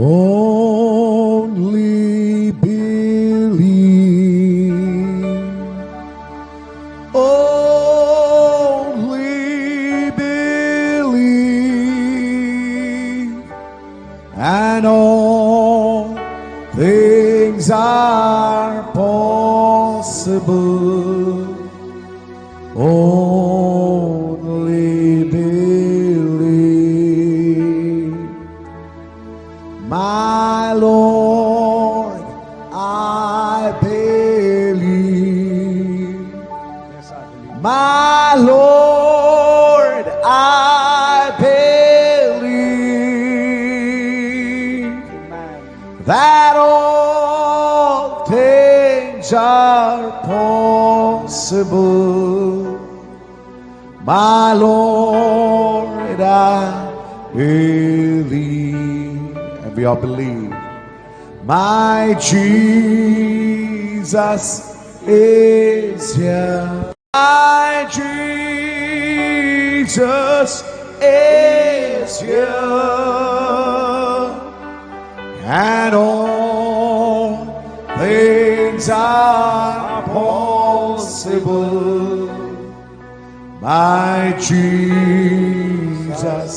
Only believe. Only believe. And all things are possible. Only believe. My Lord, I believe. Yes, I believe. My Lord, I believe Amen. that all things are possible. My Lord, I believe. And we all believe. My Jesus is here. My Jesus is here. And all things are possible. My Jesus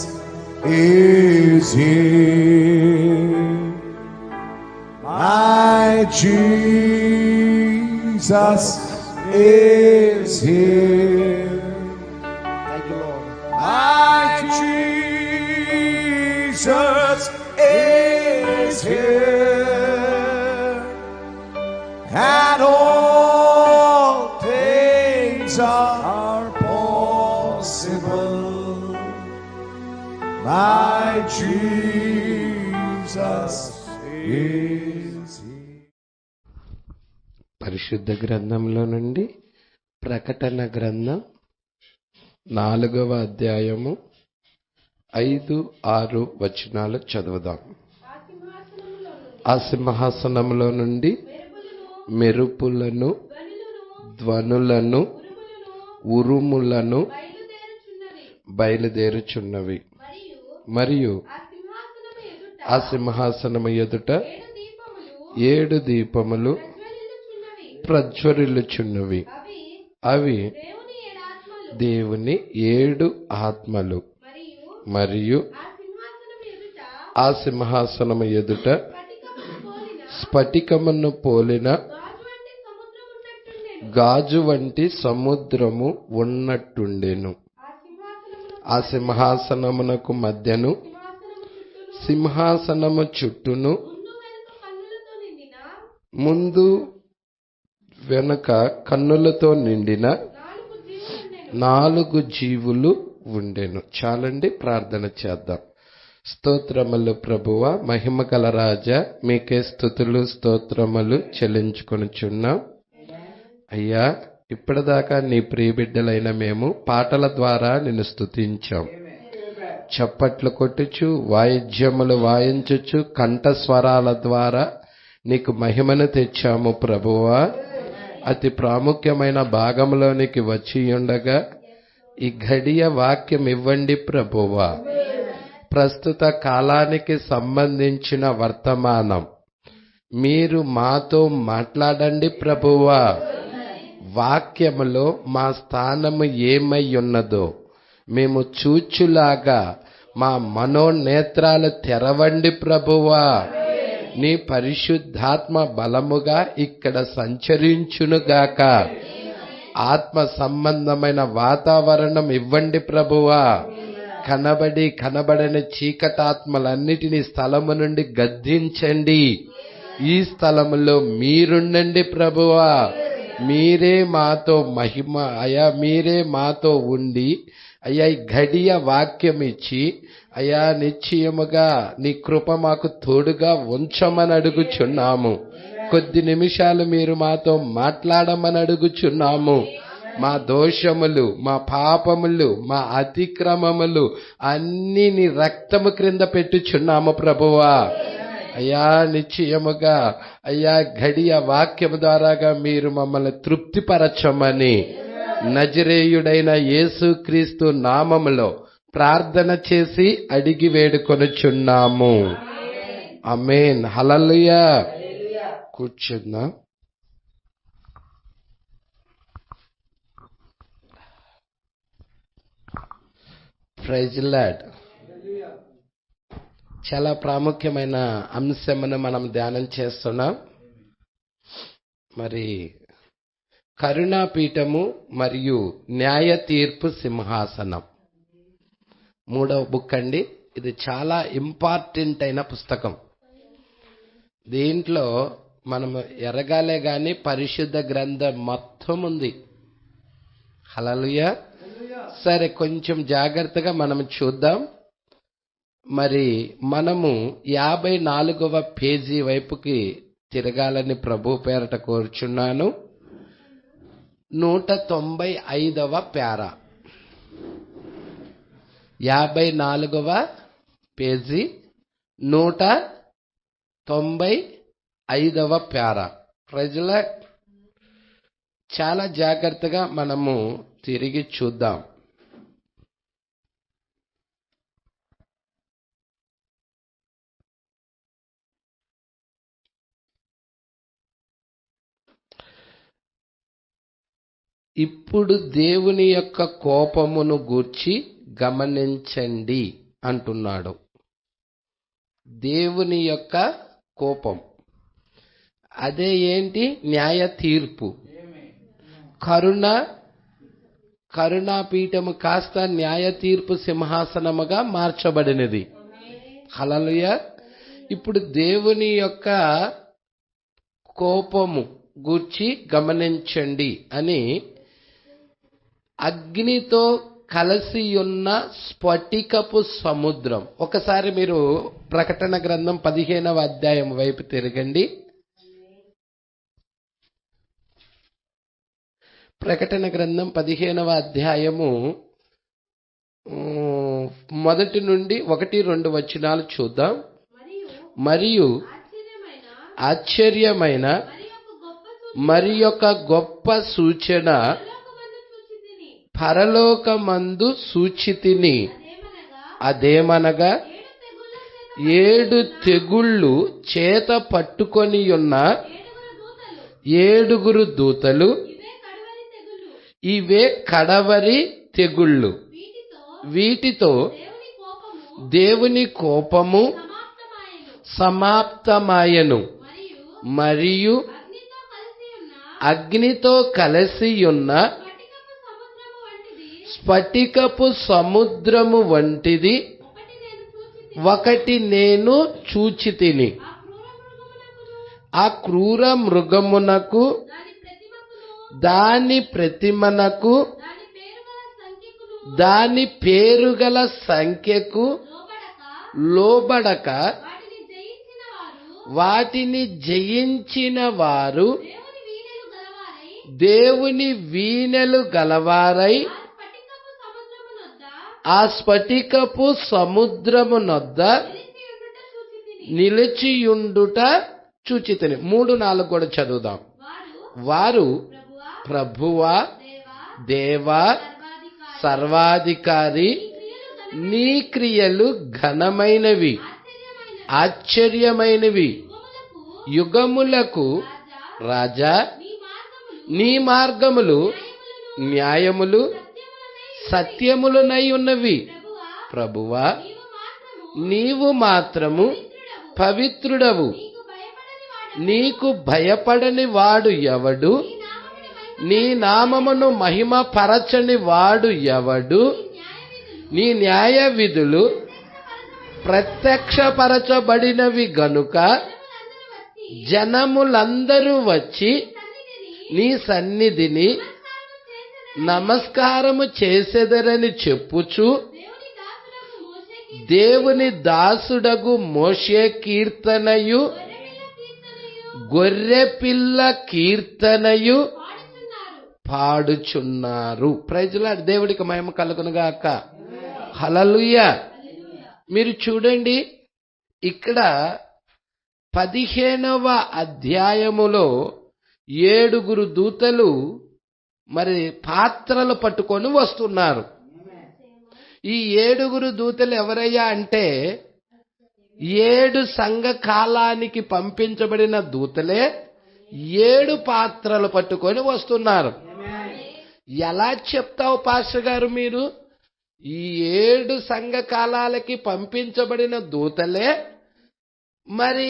is here. My Jesus is here. Thank you, Lord. My Jesus is here. And all things are possible. My Jesus is here. పరిశుద్ధ గ్రంథంలో నుండి ప్రకటన గ్రంథం 4వ అధ్యాయము 5-6 వచనాలు చదువుదాం. ఆ సింహాసనములో నుండి మెరుపులను, ధ్వనులను, ఉరుములను బయలుదేరుచున్నవి. మరియు ఆ సింహాసనము ఎదుట 7 దీపములు ప్రజ్వరిల్లుచున్నవి. అవి దేవుని 7 ఆత్మలు. మరియు ఆ సింహాసనము ఎదుట స్ఫటికమును పోలిన గాజు వంటి సముద్రము ఉన్నట్టుండెను. ఆ సింహాసనమునకు మధ్యను, సింహాసనము చుట్టూను, ముందు వెనుక కన్నులతో నిండిన 4 జీవులు ఉండెను. చాలండి, ప్రార్థన చేద్దాం. స్తోత్రములు ప్రభువా, మహిమ గల రాజా, మీకే స్తుతులు స్తోత్రములు చెల్లించుకొనుచున్నాం. అయ్యా, ఇప్పటిదాకా నీ ప్రియబిడ్డలైన మేము పాటల ద్వారా నిన్ను స్తుతించాం. చప్పట్లు కొట్టుచు, వాయిద్యములు వాయించుచు, కంఠస్వరాల ద్వారా నీకు మహిమను తెచ్చాము ప్రభువా. అతి ప్రాముఖ్యమైన భాగంలోనికి వచ్చి ఉండగా ఈ ఘడియ వాక్యం ఇవ్వండి ప్రభువా. ప్రస్తుత కాలానికి సంబంధించిన వర్తమానం మీరు మాతో మాట్లాడండి ప్రభువా. వాక్యములో మా స్థానము ఏమై ఉన్నదో మేము చూచులాగా మా మనోనేత్రాలు తెరవండి ప్రభువా. నీ పరిశుద్ధాత్మ బలముగా ఇక్కడ సంచరించునుగాక. ఆత్మ సంబంధమైన వాతావరణం ఇవ్వండి ప్రభువా. కనబడని చీకటాత్మలన్నిటినీ స్థలము నుండి గద్దించండి. ఈ స్థలములో మీరుండండి ప్రభువా. మీరే మాతో మహిమ అయ్యా, మీరే మాతో ఉండి అయ్యా ఈ ఘడియ వాక్యం ఇచ్చి అయ్యా నిశ్చయముగా నీ కృప మాకు తోడుగా ఉంచమని అడుగుచున్నాము. కొద్ది నిమిషాలు మీరు మాతో మాట్లాడమని అడుగుచున్నాము. మా దోషములు, మా పాపములు, మా అతిక్రమములు అన్నీ నీ రక్తము క్రింద పెట్టుచున్నాము ప్రభువా. అయ్యా నిశ్చయముగా అయ్యా ఘడియ వాక్యము ద్వారాగా మీరు మమ్మల్ని తృప్తిపరచమని నజరేయుడైన యేసుక్రీస్తు నామములో ప్రార్థన చేసి అడిగి వేడుకొనుచున్నాము. ఆమేన్. హల్లెలూయా. కూర్చుందాం. Praise Lord. చాలా ప్రాముఖ్యమైన అంశమును మనం ధ్యానం చేస్తున్నాం. మరి కరుణాపీఠము మరియు న్యాయ తీర్పు సింహాసనం 3వ బుక్ అండి. ఇది చాలా ఇంపార్టెంట్ అయిన పుస్తకం. దీంట్లో మనం ఎరగాలే గాని పరిశుద్ధ గ్రంథం మొత్తం ఉంది. హల్లెలూయా. సరే, కొంచెం జాగ్రత్తగా మనం చూద్దాం. మరి మనము 54వ పేజీ వైపుకి తిరగాలని ప్రభు పేరట కోరుచున్నాను. 195వ పేరా, 54వ పేజీ 195వ పేరా. ప్రజల చాలా జాగ్రత్తగా మనము తిరిగి చూద్దాం. ఇప్పుడు దేవుని యొక్క కోపమును గూర్చి గమనించండి అంటున్నాడు. దేవుని యొక్క కోపం అదే ఏంటి? న్యాయ తీర్పు. కరుణాపీఠము కాస్త న్యాయ తీర్పు సింహాసనముగా మార్చబడినది. హల్లెలూయా. ఇప్పుడు దేవుని యొక్క కోపము గూర్చి గమనించండి అని అగ్నితో కలిసి ఉన్న స్ఫటికపు సముద్రం. ఒకసారి మీరు ప్రకటన గ్రంథం 15వ అధ్యాయం వైపు తిరగండి. ప్రకటన గ్రంథం 15వ అధ్యాయము 1 నుండి 1-2 వచనాలు చూద్దాం. మరియు ఆశ్చర్యమైన మరి యొక్క గొప్ప సూచన పరలోకమందు సూచితిని. అదేమనగా 7 తెగుళ్ళు చేత పట్టుకొని ఉన్న 7 దూతలు. ఇవే కడవరి తెగుళ్ళు. వీటితో దేవుని కోపము సమాప్తమాయను. మరియు అగ్నితో కలిసి ఉన్న స్ఫటికపు సముద్రము వంటిది ఒకటి నేను చూచితిని. ఆ క్రూర మృగమునకు దాని ప్రతిమనకు దాని పేరుగల సంఖ్యకు లోబడక వాటిని జయించిన వారు దేవుని వీణెలు గలవారై ఆ స్ఫటికపు సముద్రమునొద్ద నిలిచియుండుట చూచితిని. 3-4 కూడా చదువుదాం. వారు ప్రభువా, దేవా, సర్వాధికారి, నీ క్రియలు ఘనమైనవి, ఆశ్చర్యమైనవి. యుగములకు రాజా, నీ మార్గములు న్యాయములు సత్యములునై ఉన్నవి. ప్రభువా, నీవు మాత్రము పవిత్రుడవు. నీకు భయపడని వాడు ఎవడు? నీ నామమును మహిమ పరచని వాడు ఎవడు? నీ న్యాయ విధులు ప్రత్యక్షపరచబడినవి గనుక జనములందరూ వచ్చి నీ సన్నిధిని నమస్కారము చేసెదరని చెప్పుచు దేవుని దాసుడగు మోషే కీర్తనయు గొర్రెపిల్ల కీర్తనయు పాడుచున్నారు. Praise lord. దేవుడికి మహిమ కలుగునుగాక. హల్లెలూయా. మీరు చూడండి, ఇక్కడ 15వ అధ్యాయములో 7 దూతలు మరి పాత్రలు పట్టుకొని వస్తున్నారు. ఈ 7 దూతలు ఎవరయ్యా అంటే 7 సంఘ కాలానికి పంపించబడిన దూతలే 7 పాత్రలు పట్టుకొని వస్తున్నారు. ఎలా చెప్తావు పాస్టర్ గారు మీరు? ఈ 7 సంఘ కాలాలకి పంపించబడిన దూతలే మరి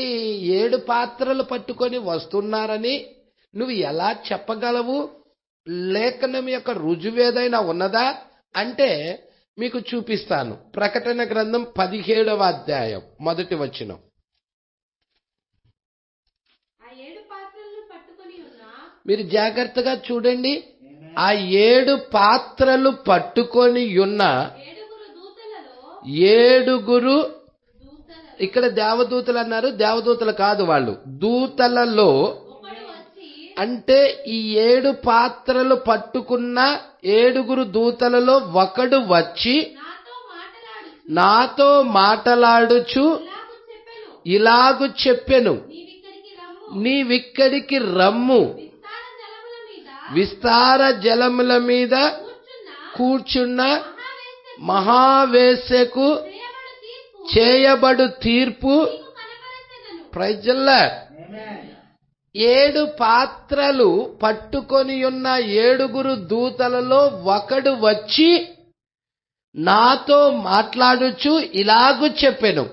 7 పాత్రలు పట్టుకొని వస్తున్నారని నువ్వు ఎలా చెప్పగలవు? లేఖనం యొక్క రుజువేదైనా ఉన్నదా అంటే మీకు చూపిస్తాను. ప్రకటన గ్రంథం 17వ అధ్యాయం మొదటి వచనం. మీరు జాగ్రత్తగా చూడండి. ఆ 7 పాత్రలు పట్టుకొని ఉన్న 7 ఇక్కడ దేవదూతలు అన్నారు, దేవదూతలు కాదు వాళ్ళు, దూతలలో అంటే ఈ 7 పాత్రలు పట్టుకున్న 7 దూతలలో ఒకడు వచ్చి నాతో మాటలాడుచు ఇలాగు చెప్పెను, నీవిక్కడికి రమ్ము, విస్తార జలముల మీద కూర్చున్న మహావేశ్యకు చేయబడు తీర్పు. ప్రజల 7 పాత్రలు పట్టుకొని ఉన్న 7 దూతలలో ఒకడు వచ్చి నాతో మాట్లాడుచు ఇలాగు చెప్పెను.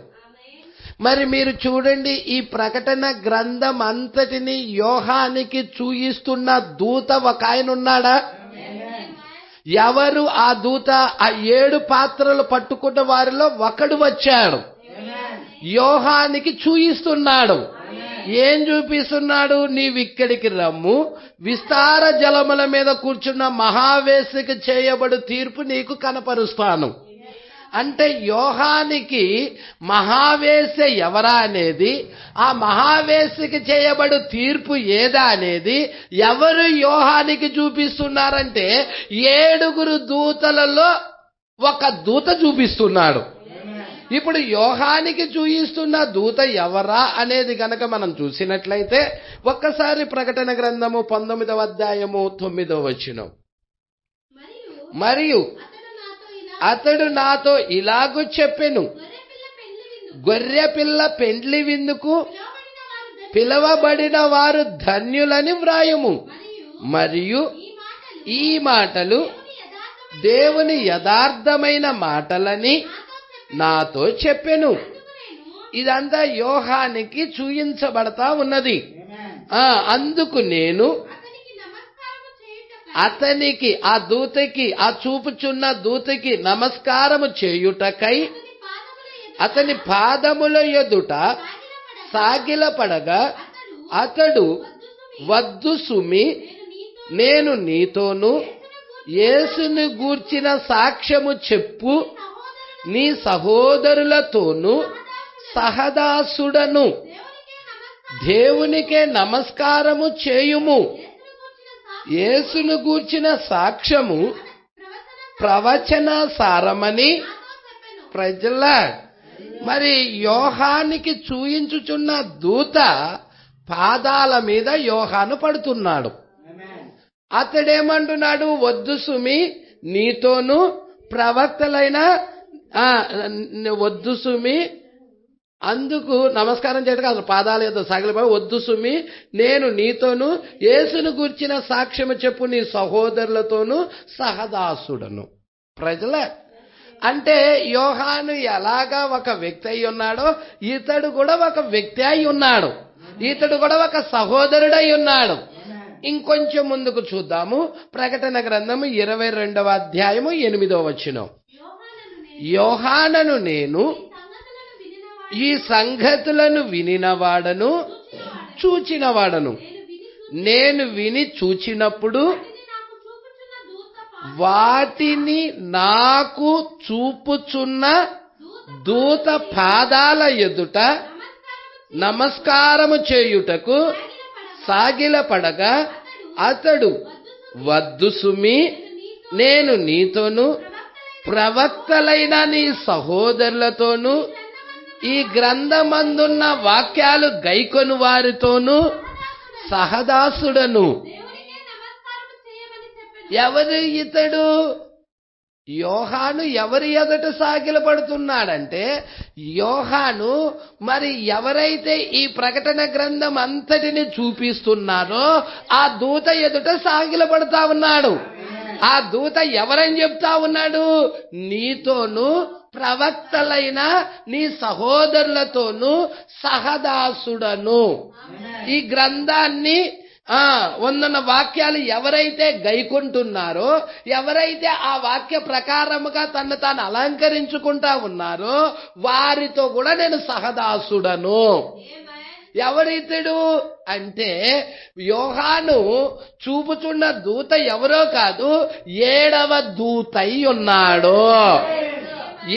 మరి మీరు చూడండి, ఈ ప్రకటన గ్రంథం అంతటిని యోహానికి చూయిస్తున్న దూత ఒక ఆయన ఉన్నాడా? ఎవరు ఆ దూత? ఆ 7 పాత్రలు పట్టుకున్న వారిలో ఒకడు వచ్చాడు, యోహానికి చూయిస్తున్నాడు. ఏం చూపిస్తున్నాడు? నీవిక్కడికి రమ్ము, విస్తార జలముల మీద కూర్చున్న మహావేశ్యకు చేయబడు తీర్పు నీకు కనపరుస్తాను. అంటే యోహానికి మహావేశ్య ఎవరా అనేది, ఆ మహావేశ్యకి చేయబడు తీర్పు ఏదా అనేది ఎవరు యోహానికి చూపిస్తున్నారంటే 7 దూతలలో ఒక దూత చూపిస్తున్నాడు. ఇప్పుడు యోహానికి చూయిస్తున్న దూత ఎవరా అనేది గనక మనం చూసినట్లయితే ఒక్కసారి ప్రకటన గ్రంథము 19వ అధ్యాయము 9వ వచనం. మరియు అతడు నాతో ఇలాగు చెప్పెను, గొర్రెపిల్ల పెండ్లి విందుకు పిలవబడిన వారు ధన్యులని వ్రాయము. మరియు ఈ మాటలు దేవుని యథార్థమైన మాటలని నాతో చెప్పెను. ఇదంతా యోహానికి చూయించబడతా ఉన్నది. అందుకు నేను అతనికి, ఆ దూతకి, ఆ చూపుచున్న దూతకి నమస్కారము చేయుటకై అతని పాదముల ఎదుట సాగిలపడగా అతడు, వద్దు సుమి, నేను నీతోను యేసుని గూర్చిన సాక్ష్యము చెప్పు, నీ సహోదరులతోను సహదాసుడను, దేవునికే నమస్కారము చేయుము. యేసును గూర్చిన సాక్ష్యము ప్రవచన సారమని. ప్రజల మరి యోహానికి చూయించుచున్న దూత పాదాల మీద యోహాను పడుతున్నాడు. అతడేమంటున్నాడు? వద్దు సుమి, నీతోను ప్రవక్తలైన వద్దు సుమి, అందుకు నమస్కారం చేయడం అసలు పాదాలు ఏదో సాగిలిపోయి, వద్దు సుమి, నేను నీతోను యేసును గూర్చిన సాక్ష్యము చెప్పు, నీ సహోదరులతోనూ సహదాసుడను. ప్రజల అంటే యోహాను ఎలాగా ఒక వ్యక్తి అయి ఉన్నాడో ఇతడు కూడా ఒక వ్యక్తి అయి ఉన్నాడు, ఇతడు కూడా ఒక సహోదరుడై ఉన్నాడు. ఇంకొంచెం ముందుకు చూద్దాము. ప్రకటన గ్రంథము 22వ అధ్యాయము 8వ వచనం. యోహానను నేను ఈ సంగతులను వినినవాడను, చూచినవాడను. నేను విని చూచినప్పుడు వాటిని నాకు చూపుచున్న దూత పాదాల ఎదుట నమస్కారము చేయుటకు సాగిలపడగా అతడు, వద్దు సుమి, నేను నీతోను ప్రవక్తలైన నీ సహోదరులతోనూ ఈ గ్రంథమందున్న వాక్యాలు గైకొను వారితోనూ సహదాసుడను. ఎవరు ఇతడు? యోహాను ఎవరి ఎదుట సాగిలపడుతున్నాడంటే, యోహాను మరి ఎవరైతే ఈ ప్రకటన గ్రంథం అంతటిని చూపిస్తున్నారో ఆ దూత ఎదుట సాగిలపడతా ఉన్నాడు. ఆ దూత ఎవరని చెప్తా ఉన్నాడు? నీతోను ప్రవక్తలైన నీ సహోదరులతోనూ సహదాసుడను. ఈ గ్రంథాన్ని వందన వాక్యాలు ఎవరైతే గైకుంటున్నారో, ఎవరైతే ఆ వాక్య ప్రకారముగా తను తాను అలంకరించుకుంటా ఉన్నారో వారితో కూడా నేను సహదాసుడను. ఎవరితడు అంటే యోహాను చూపుచున్న దూత ఎవరో కాదు, 7వ దూతై ఉన్నాడు.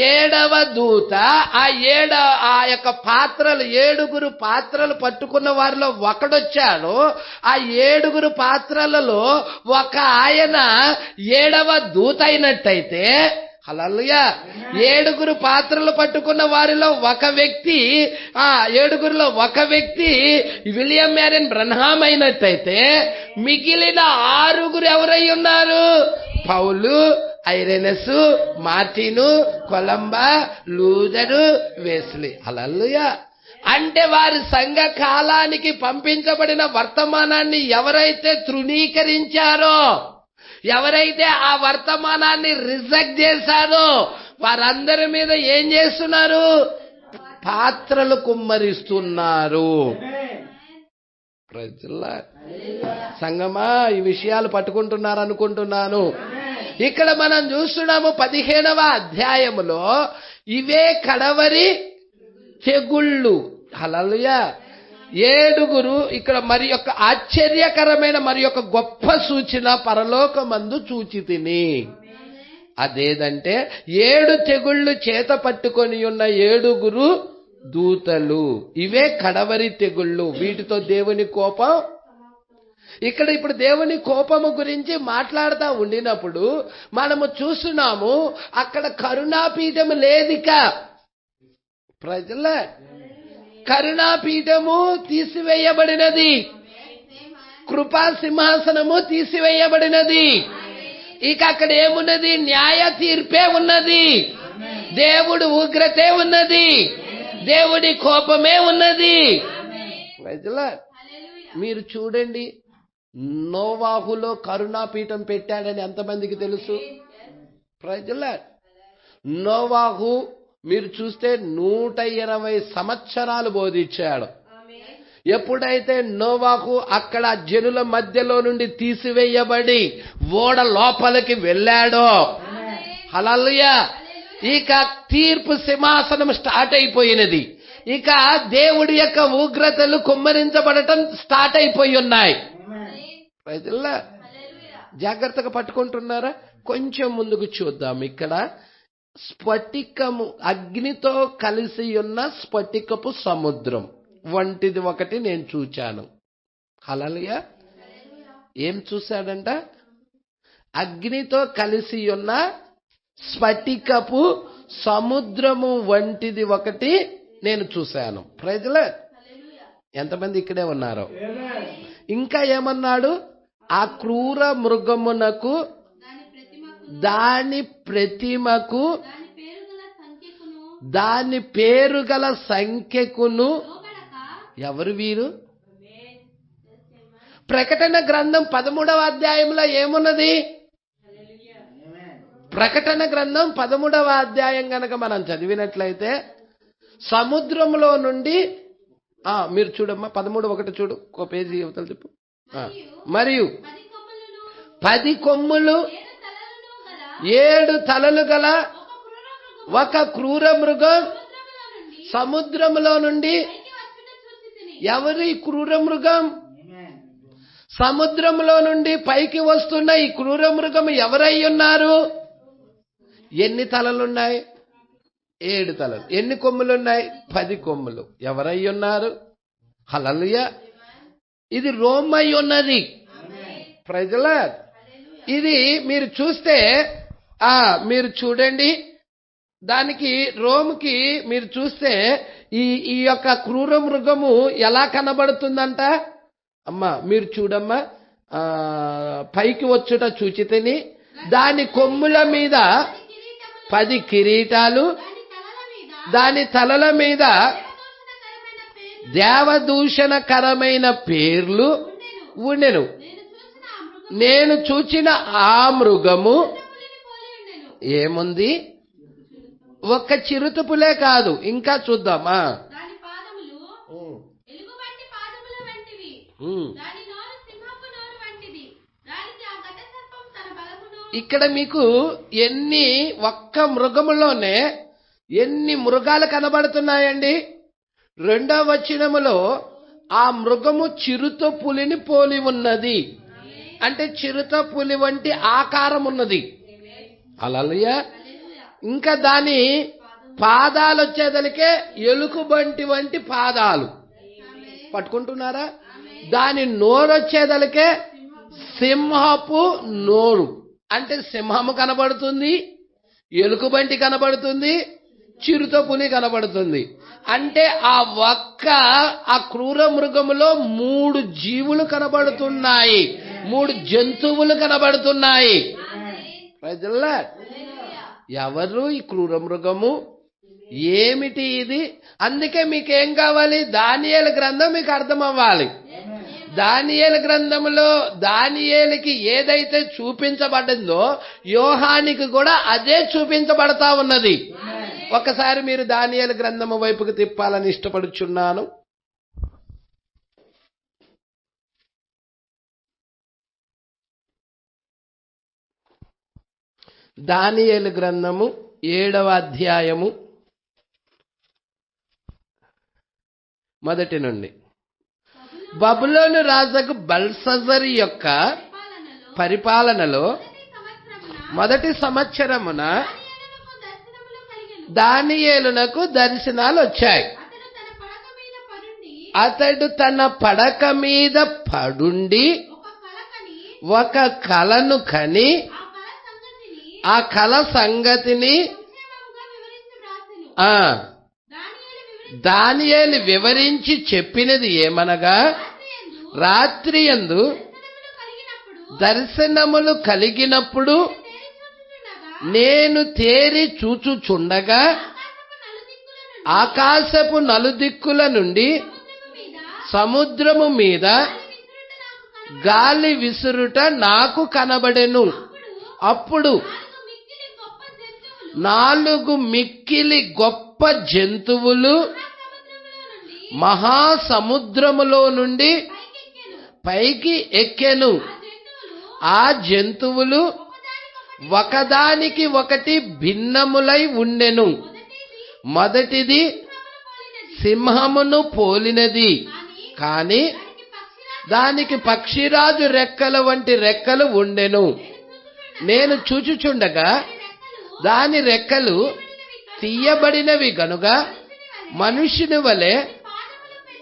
7వ దూత ఆ యొక్క పాత్రలు 7 పాత్రలు పట్టుకున్న వారిలో ఒకడొచ్చాడు. ఆ 7 పాత్రలలో ఒక ఆయన 7వ దూత అయినట్టయితే, హల్లెలూయా, 7 పాత్రలు పట్టుకున్న వారిలో ఒక వ్యక్తి, 7లో ఒక వ్యక్తి విలియం మ్యారియన్ బ్రన్హామ్ అయినట్టయితే, మిగిలిన 6 ఎవరై ఉన్నారు? పౌలు, ఐరెనస్, మార్టిను, కొలంబా, లూథరు, వెస్లీ. హల్లెలూయా. అంటే వారి సంఘ కాలానికి పంపించబడిన వర్తమానాన్ని ఎవరైతే తృణీకరించారో, ఎవరైతే ఆ వర్తమానాన్ని రిజెక్ట్ చేశారో వారందరి మీద ఏం చేస్తున్నారు? పాత్రలు కుమ్మరిస్తున్నారు. ప్రజల్లా సంగమా, ఈ విషయాలు పట్టుకుంటున్నారు అనుకుంటున్నాను. ఇక్కడ మనం చూస్తున్నాము 15వ అధ్యాయములో ఇవే కడవరి తెగుళ్ళు. హల్లెలూయా. 7 ఇక్కడ మరి యొక్క ఆశ్చర్యకరమైన మరి యొక్క గొప్ప సూచన పరలోకమందు చూచితిని. అదేదంటే 7 తెగుళ్ళు చేత పట్టుకొని ఉన్న 7 దూతలు. ఇవే కడవరి తెగుళ్ళు. వీటితో దేవుని కోపం. ఇప్పుడు దేవుని కోపము గురించి మాట్లాడుతూ ఉండినప్పుడు మనము చూస్తున్నాము అక్కడ కరుణాపీఠము లేదిక. ప్రజల కరుణాపీఠము తీసివేయబడినది, కృపా సింహాసనము తీసివేయబడినది. ఇక అక్కడ ఏమున్నది? న్యాయ తీర్పే ఉన్నది, దేవుడు ఉగ్రతే ఉన్నది, దేవుడి కోపమే ఉన్నది. ప్రజల మీరు చూడండి, నోవాహులో కరుణాపీఠం పెట్టాడని ఎంతమందికి తెలుసు? ప్రజల నోవాహు మీరు చూస్తే 120 సంవత్సరాలు బోధించాడు. ఎప్పుడైతే నోవాహు అక్కడ జనుల మధ్యలో నుండి తీసివేయబడి ఓడ లోపలికి వెళ్ళాడో, హల్లెలూయా, ఇక తీర్పు సింహాసనం స్టార్ట్ అయిపోయినది. ఇక దేవుడి యొక్క ఉగ్రతలు కుమ్మరించబడటం స్టార్ట్ అయిపోయి ఉన్నాయి. ప్రజల్లా జాగ్రత్తగా పట్టుకుంటున్నారా? కొంచెం ముందుకు చూద్దాం. ఇక్కడ స్ఫటికము, అగ్నితో కలిసి ఉన్న స్ఫటికపు సముద్రం వంటిది ఒకటి నేను చూచాను. హల్లెలూయా. ఏం చూశాడంట? అగ్నితో కలిసి ఉన్న స్ఫటికపు సముద్రము వంటిది ఒకటి నేను చూశాను. ప్రజలే ఎంతమంది ఇక్కడే ఉన్నారో? ఇంకా ఏమన్నాడు? ఆ క్రూర మృగమునకు, దాని ప్రతిమకు, దాని పేరుగల సంఖ్యకును. ఎవరు వీరు? ప్రకటన గ్రంథం 13వ అధ్యాయంలో ఏమున్నది? ప్రకటన గ్రంథం 13వ అధ్యాయం గనక మనం చదివినట్లయితే సముద్రంలో నుండి, మీరు చూడమ్మా 13:1 చూడు, ఒక పేజీ యువతలు చెప్పు. మరియు 10 కొమ్ములు 7 తలలు గల ఒక క్రూర మృగం సముద్రములో నుండి. ఎవరి క్రూర మృగం? సముద్రంలో నుండి పైకి వస్తున్న ఈ క్రూర మృగం ఎవరై ఉన్నారు? ఎన్ని తలలున్నాయి? 7 తలలు. ఎన్ని కొమ్ములున్నాయి? 10 కొమ్ములు. ఎవరై ఉన్నారు? హల్లెలూయా. ఇది రోమ్ అయి ఉన్నది. ప్రజల ఇది మీరు చూస్తే, మీరు చూడండి, దానికి రోమ్కి మీరు చూస్తే ఈ యొక్క క్రూర మృగము ఎలా కనబడుతుందంట? అమ్మా మీరు చూడమ్మా, పైకి వచ్చుట చూచితిని, దాని కొమ్ముల మీద 10 కిరీటాలు, దాని తలల మీద దేవదూషణకరమైన పేర్లు ఉండెను. నేను చూచిన ఆ మృగము ఏముంది? ఒక్క చిరుతపులే కాదు, ఇంకా చూద్దామా. ఇక్కడ మీకు ఒక్క మృగములోనే ఎన్ని మృగాలు కనబడుతున్నాయండి. 2వ వచనములో ఆ మృగము చిరుత పులిని పోలి ఉన్నది. అంటే చిరుత పులి వంటి ఆకారం ఉన్నది. హల్లెలూయా. ఇంకా దాని పాదాలు వచ్చేదలికే ఎలుకబంటి వంటి పాదాలు, పట్టుకుంటున్నారా? దాని నోరు వచ్చేదలికే సింహపు నోరు. అంటే సింహము కనబడుతుంది, ఎలుకబంటి కనబడుతుంది, చిరుత పులి కనబడుతుంది. అంటే ఆ క్రూర మృగములో 3 జీవులు కనబడుతున్నాయి, 3 జంతువులు కనబడుతున్నాయి. ప్రజల్లా, ఎవరు ఈ క్రూర మృగము? ఏమిటి ఇది? అందుకే మీకేం కావాలి? దానియేలు గ్రంథం మీకు అర్థం అవ్వాలి. దానియేలు గ్రంథంలో దానియేలుకి ఏదైతే చూపించబడిందో యోహానికి కూడా అదే చూపించబడతా ఉన్నది. ఒకసారి మీరు దానియేలు గ్రంథము వైపుకు తిప్పాలని ఇష్టపడుచున్నాను. దానియేలు గ్రంథము 7వ అధ్యాయము మొదటి నుండి. బబులోను రాజుకు బెల్షస్సరు యొక్క పరిపాలనలో మొదటి సంవత్సరమున దానియేలునకు దర్శనాలు వచ్చాయి. అతడు తన పడక మీద పడుండి ఒక కలను కని ఆ కల సంగతిని దానియేలు వివరించి చెప్పినది ఏమనగా, రాత్రియందు దర్శనములు కలిగినప్పుడు నేను తేరి చూచుచుండగా ఆకాశపు నలుదిక్కుల నుండి సముద్రము మీద గాలి విసురుట నాకు కనబడెను. అప్పుడు 4 మిక్కిలి గొప్ప జంతువులు మహాసముద్రములో నుండి పైకి ఎక్కెను. ఆ జంతువులు ఒకదానికి ఒకటి భిన్నములై ఉండెను. మొదటిది సింహమును పోలినది, కాని దానికి పక్షిరాజు రెక్కల వంటి రెక్కలు ఉండెను. నేను చూచుచుండగా దాని రెక్కలు తీయబడినవి గనుక మనుష్యుని వలె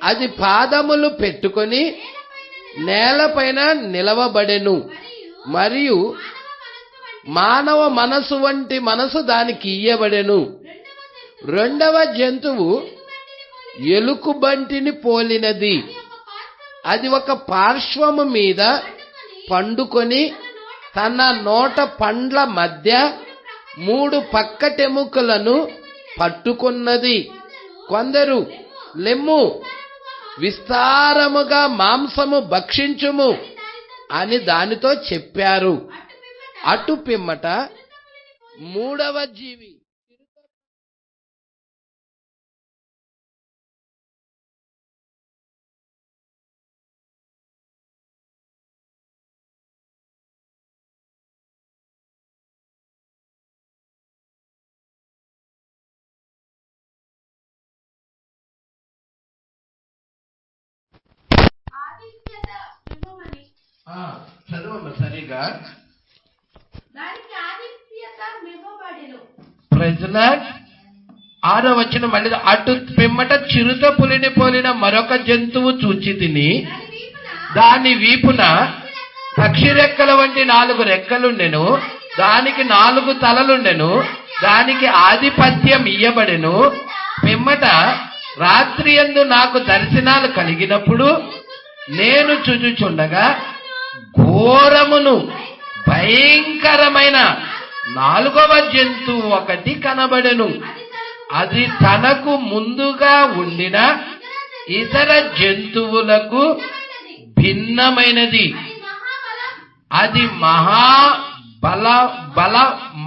అది పాదములు పెట్టుకొని నేలపైన నిలవబడెను. మరియు మానవ మనసు వంటి మనసు దానికి ఇయ్యబడెను. 2వ జంతువు ఎలుకబంటిని పోలినది. అది ఒక పార్శ్వము మీద పండుకొని తన నోట పండ్ల మధ్య 3 పక్కటెముకలను పట్టుకున్నది. కొందరు లెమ్ము, విస్తారముగా మాంసము భక్షించుము అని దానితో చెప్పారు. అటు పిమ్మట 3వ జీవి చదవమ్మ సరిగా. ప్రెజలాడ్ 6వ వచనం మళ్ళీ. అటు పిమ్మట చిరుత పులిని పోలిన మరొక జంతువు చూచి తిని దాని వీపున పక్షి రెక్కల వంటి 4 రెక్కలుండెను. దానికి 4 తలలుండెను. దానికి ఆధిపత్యం ఇయ్యబడెను. పిమ్మట రాత్రియందు నాకు దర్శనాలు కలిగినప్పుడు నేను చూచుచుండగా ఘోరమును భయంకరమైన నాలుగవ జంతువు ఒకటి కనబడెను. అది తనకు ముందుగా ఉండిన ఇతర జంతువులకు భిన్నమైనది. అది బల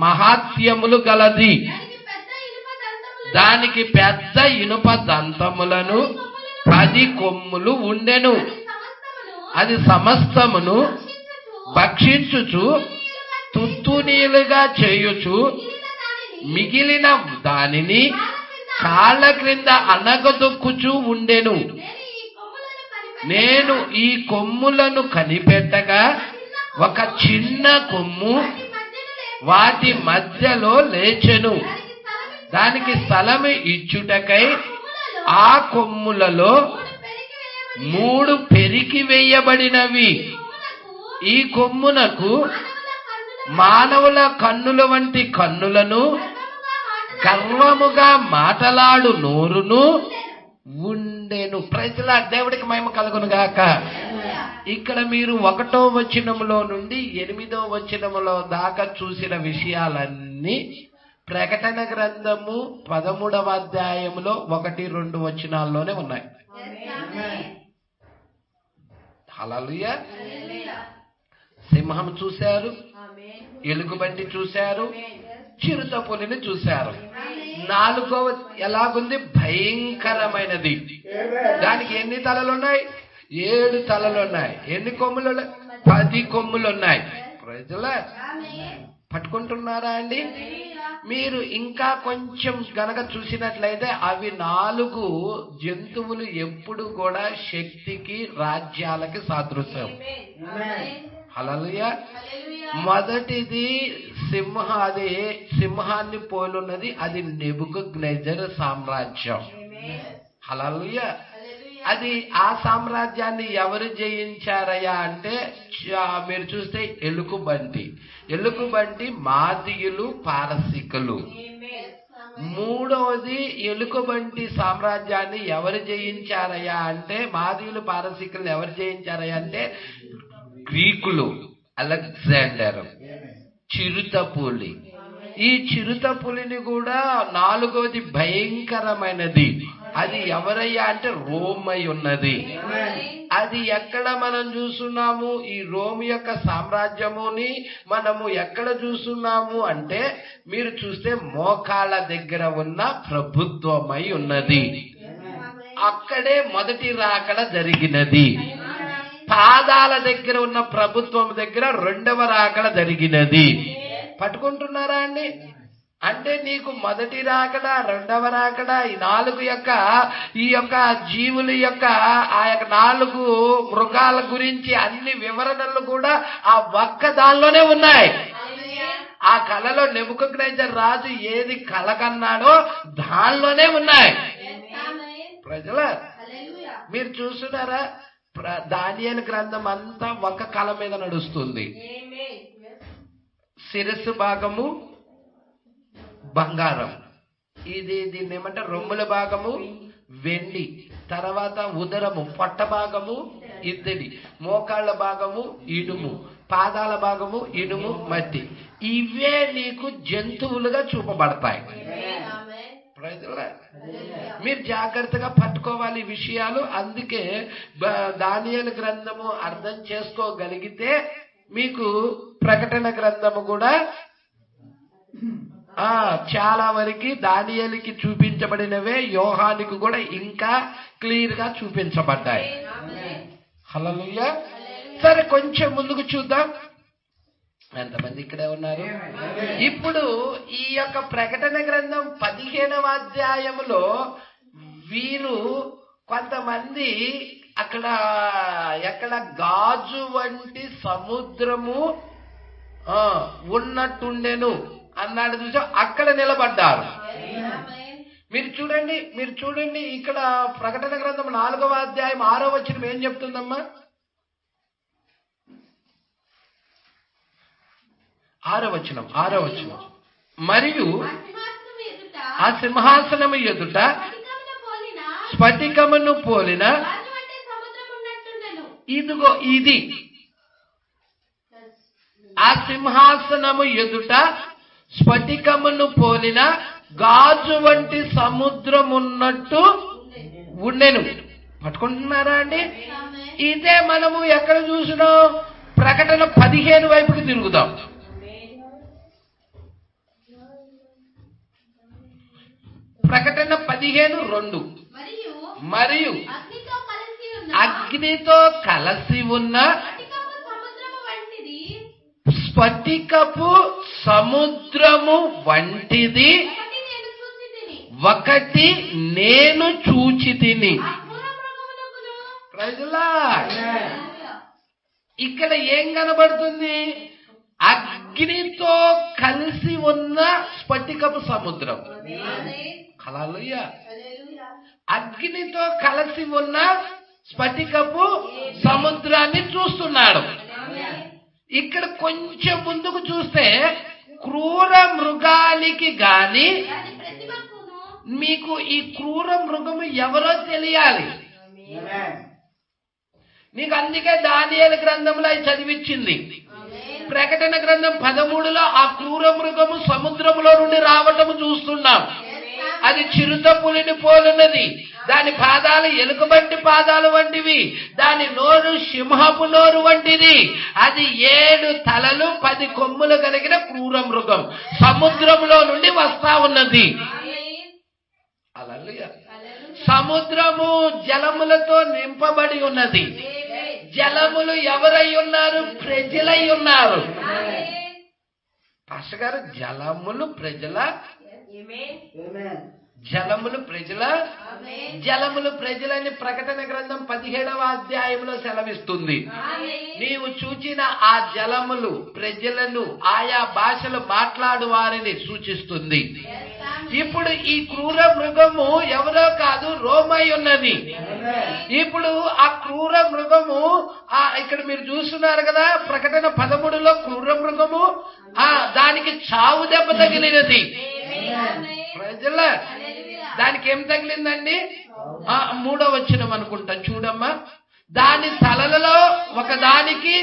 మహాత్యములు గలది. దానికి పెద్ద ఇనుప దంతములను 10 కొమ్ములు ఉండెను. అది సమస్తమును భక్షించుచు తుత్తునీలుగా చేయుచు మిగిలిన దానిని కాళ్ళ క్రింద అనగదొక్కుచూ ఉండెను. నేను ఈ కొమ్ములను కనిపెట్టగా ఒక చిన్న కొమ్ము వాటి మధ్యలో లేచెను. దానికి స్థలము ఇచ్చుటకై ఆ కొమ్ములలో 3 పెరికి వేయబడినవి. ఈ కొమ్మునకు మానవుల కన్నుల వంటి కన్నులను, గర్వముగా మాటలాడు నోరును ఉండెను. ప్రజల దేవుడికి మహిమ కలుగును గాక. ఇక్కడ మీరు 1వ వచనములో నుండి 8వ వచనములో దాకా చూసిన విషయాలన్నీ ప్రకటన గ్రంథము 13వ అధ్యాయములో 1-2 వచనాల్లోనే ఉన్నాయి. హల్లెలూయా. సింహం చూశారు, ఎలుగుబంటి చూశారు, చిరుతపులిని చూశారు. 4వ ఎలాగుంది? భయంకరమైనది. దానికి ఎన్ని తలలున్నాయి? 7 తలలున్నాయి. ఎన్ని కొమ్ములు? 10 కొమ్ములున్నాయి. ప్రజలా పట్టుకుంటున్నారా అండి? మీరు ఇంకా కొంచెం గనక చూసినట్లయితే అవి 4 జంతువులు ఎప్పుడు కూడా శక్తికి, రాజ్యాలకి సాదృశ్యం. హల్లెలూయా. మొదటిది అది సింహాన్ని పోలున్నది. అది నెబుకద్నెజర్ సామ్రాజ్యం. హల్లెలూయా. అది ఆ సామ్రాజ్యాన్ని ఎవరు జయించారయ్యా అంటే మీరు చూస్తే ఎలుకబంటి మాదీయులు, పారసీకులు. 3వది ఎలుకబంటి సామ్రాజ్యాన్ని ఎవరు జయించారయ్యా అంటే మాదీయులు, పారసీకులు ఎవరు జయించారయ్యా అంటే గ్రీకులు, అలెగ్జాండర్. చిరుతపులి. ఈ చిరుతపులిని కూడా 4వది భయంకరమైనది. అది ఎవరయ్యా అంటే రోమై ఉన్నది. అది ఎక్కడ మనం చూస్తున్నాము? ఈ రోమ్ యొక్క సామ్రాజ్యముని మనము ఎక్కడ చూస్తున్నాము అంటే మీరు చూస్తే మోకాళ్ళ దగ్గర ఉన్న ప్రభుత్వమై ఉన్నది. అక్కడే మొదటి రాకడ జరిగినది. పాదాల దగ్గర ఉన్న ప్రభుత్వం దగ్గర 2వ రాకడ జరిగినది. పట్టుకుంటున్నారా అండి? అంటే నీకు మొదటి రాకడ, 2వ రాకడ, ఈ యొక్క జీవుల యొక్క ఆ యొక్క 4 మృగాల గురించి అన్ని వివరణలు కూడా ఆ ఒక్క దానిలోనే ఉన్నాయి. ఆ కళలో నెబుకద్నెజర్ రాజు ఏది కళ కన్నాడో దానిలోనే ఉన్నాయి. ప్రజల మీరు చూస్తున్నారా? దానియేలు గ్రంథం అంతా ఒక కళ మీద నడుస్తుంది. శిరస్సు భాగము బంగారం, దీన్ని ఏమంటే రొమ్ముల భాగము వెండి, తర్వాత ఉదరము పొట్ట భాగము ఇత్తడి, మోకాళ్ళ భాగము ఇనుము, పాదాల భాగము ఇనుము, మట్టి. ఇవే నీకు జంతువులుగా చూపబడతాయి. మీరు జాగ్రత్తగా పట్టుకోవాలి ఈ విషయాలు. అందుకే దానియేలు గ్రంథము అర్థం చేసుకోగలిగితే మీకు ప్రకటన గ్రంథము కూడా చాలా వరకు దానియేలుకి చూపించబడినవే యోహానికి కూడా ఇంకా క్లియర్ గా చూపించబడ్డాయి. హల్లెలూయా. సరే, కొంచెం ముందుకు చూద్దాం. ఎంతమంది ఇక్కడే ఉన్నారు? ఇప్పుడు ఈ యొక్క ప్రకటన గ్రంథం 15వ అధ్యాయములో వీరు కొంతమంది ఎక్కడ గాజు వంటి సముద్రము ఉన్నట్టుండెను అన్నాడు చూసా, అక్కడ నిలబడ్డారు. మీరు చూడండి ఇక్కడ ప్రకటన గ్రంథం 4వ అధ్యాయం 6వ వచనం ఏం చెప్తుందమ్మా? 6వ వచనం. మరియు ఆ సింహాసనము ఎదుట స్ఫటికమును పోలిన ఇదిగో ఇది ఆ సింహాసనము ఎదుట స్ఫటికమును పోలిన గాజు వంటి సముద్రమున్నట్టు ఉండెను. పట్టుకుంటున్నారా అండి? ఇదే మనము ఎక్కడ చూసినాం? ప్రకటన 15 వైపుకి తిరుగుదాం. ప్రకటన 15:2. మరియు అగ్నితో కలిసి ఉన్న స్ఫటికపు సముద్రము వంటిది ఒకటి నేను చూచితిని. ప్రజలా, ఇక్కడ ఏం కనబడుతుంది? అగ్నితో కలిసి ఉన్న స్ఫటికపు సముద్రం. హల్లెలూయా. అగ్నితో కలిసి ఉన్న స్ఫటికపు సముద్రాన్ని చూస్తున్నాడు. ఇక్కడ కొంచెం ముందుకు చూస్తే క్రూర మృగానికి గాని, మీకు ఈ క్రూర మృగము ఎవరో తెలియాలి. నీకు అందుకే దానియేలు గ్రంథంలో అది చదివించింది. ప్రకటన గ్రంథం 13లో ఆ క్రూర మృగము సముద్రములో నుండి రావటము చూస్తున్నాం. అది చిరుత పులిని పోలున్నది. దాని పాదాలు ఎలుకబంటి పాదాలు వంటివి, దాని నోరు సింహపు నోరు వంటిది. అది 7 తలలు 10 కొమ్ములు కలిగిన క్రూర మృగం సముద్రంలో నుండి వస్తా ఉన్నది. హల్లెలూయా. సముద్రము జలములతో నింపబడి ఉన్నది. జలములు ఎవరై ఉన్నారు? ప్రజలై ఉన్నారు. పాస్టర్ గారు, జలములు ప్రజల, జలములు ప్రజల, జలములు ప్రజలని ప్రకటన గ్రంథం 17వ అధ్యాయంలో సెలవిస్తుంది. నీవు చూచిన ఆ జలములు ప్రజలను, ఆయా భాషలు మాట్లాడు వారిని సూచిస్తుంది. ఇప్పుడు ఈ క్రూర మృగము ఎవరో కాదు, రోమై ఉన్నది. ఇప్పుడు ఆ క్రూర మృగము ఇక్కడ మీరు చూస్తున్నారు కదా, ప్రకటన 13లో క్రూర మృగము దానికి చావు దెబ్బ తగిలినది. ప్రజల, దానికి ఏం తగిలిందండి? 3వ వచనం అనుకుంటా, చూడమ్మా. దాని తలలలో ఒకదానికి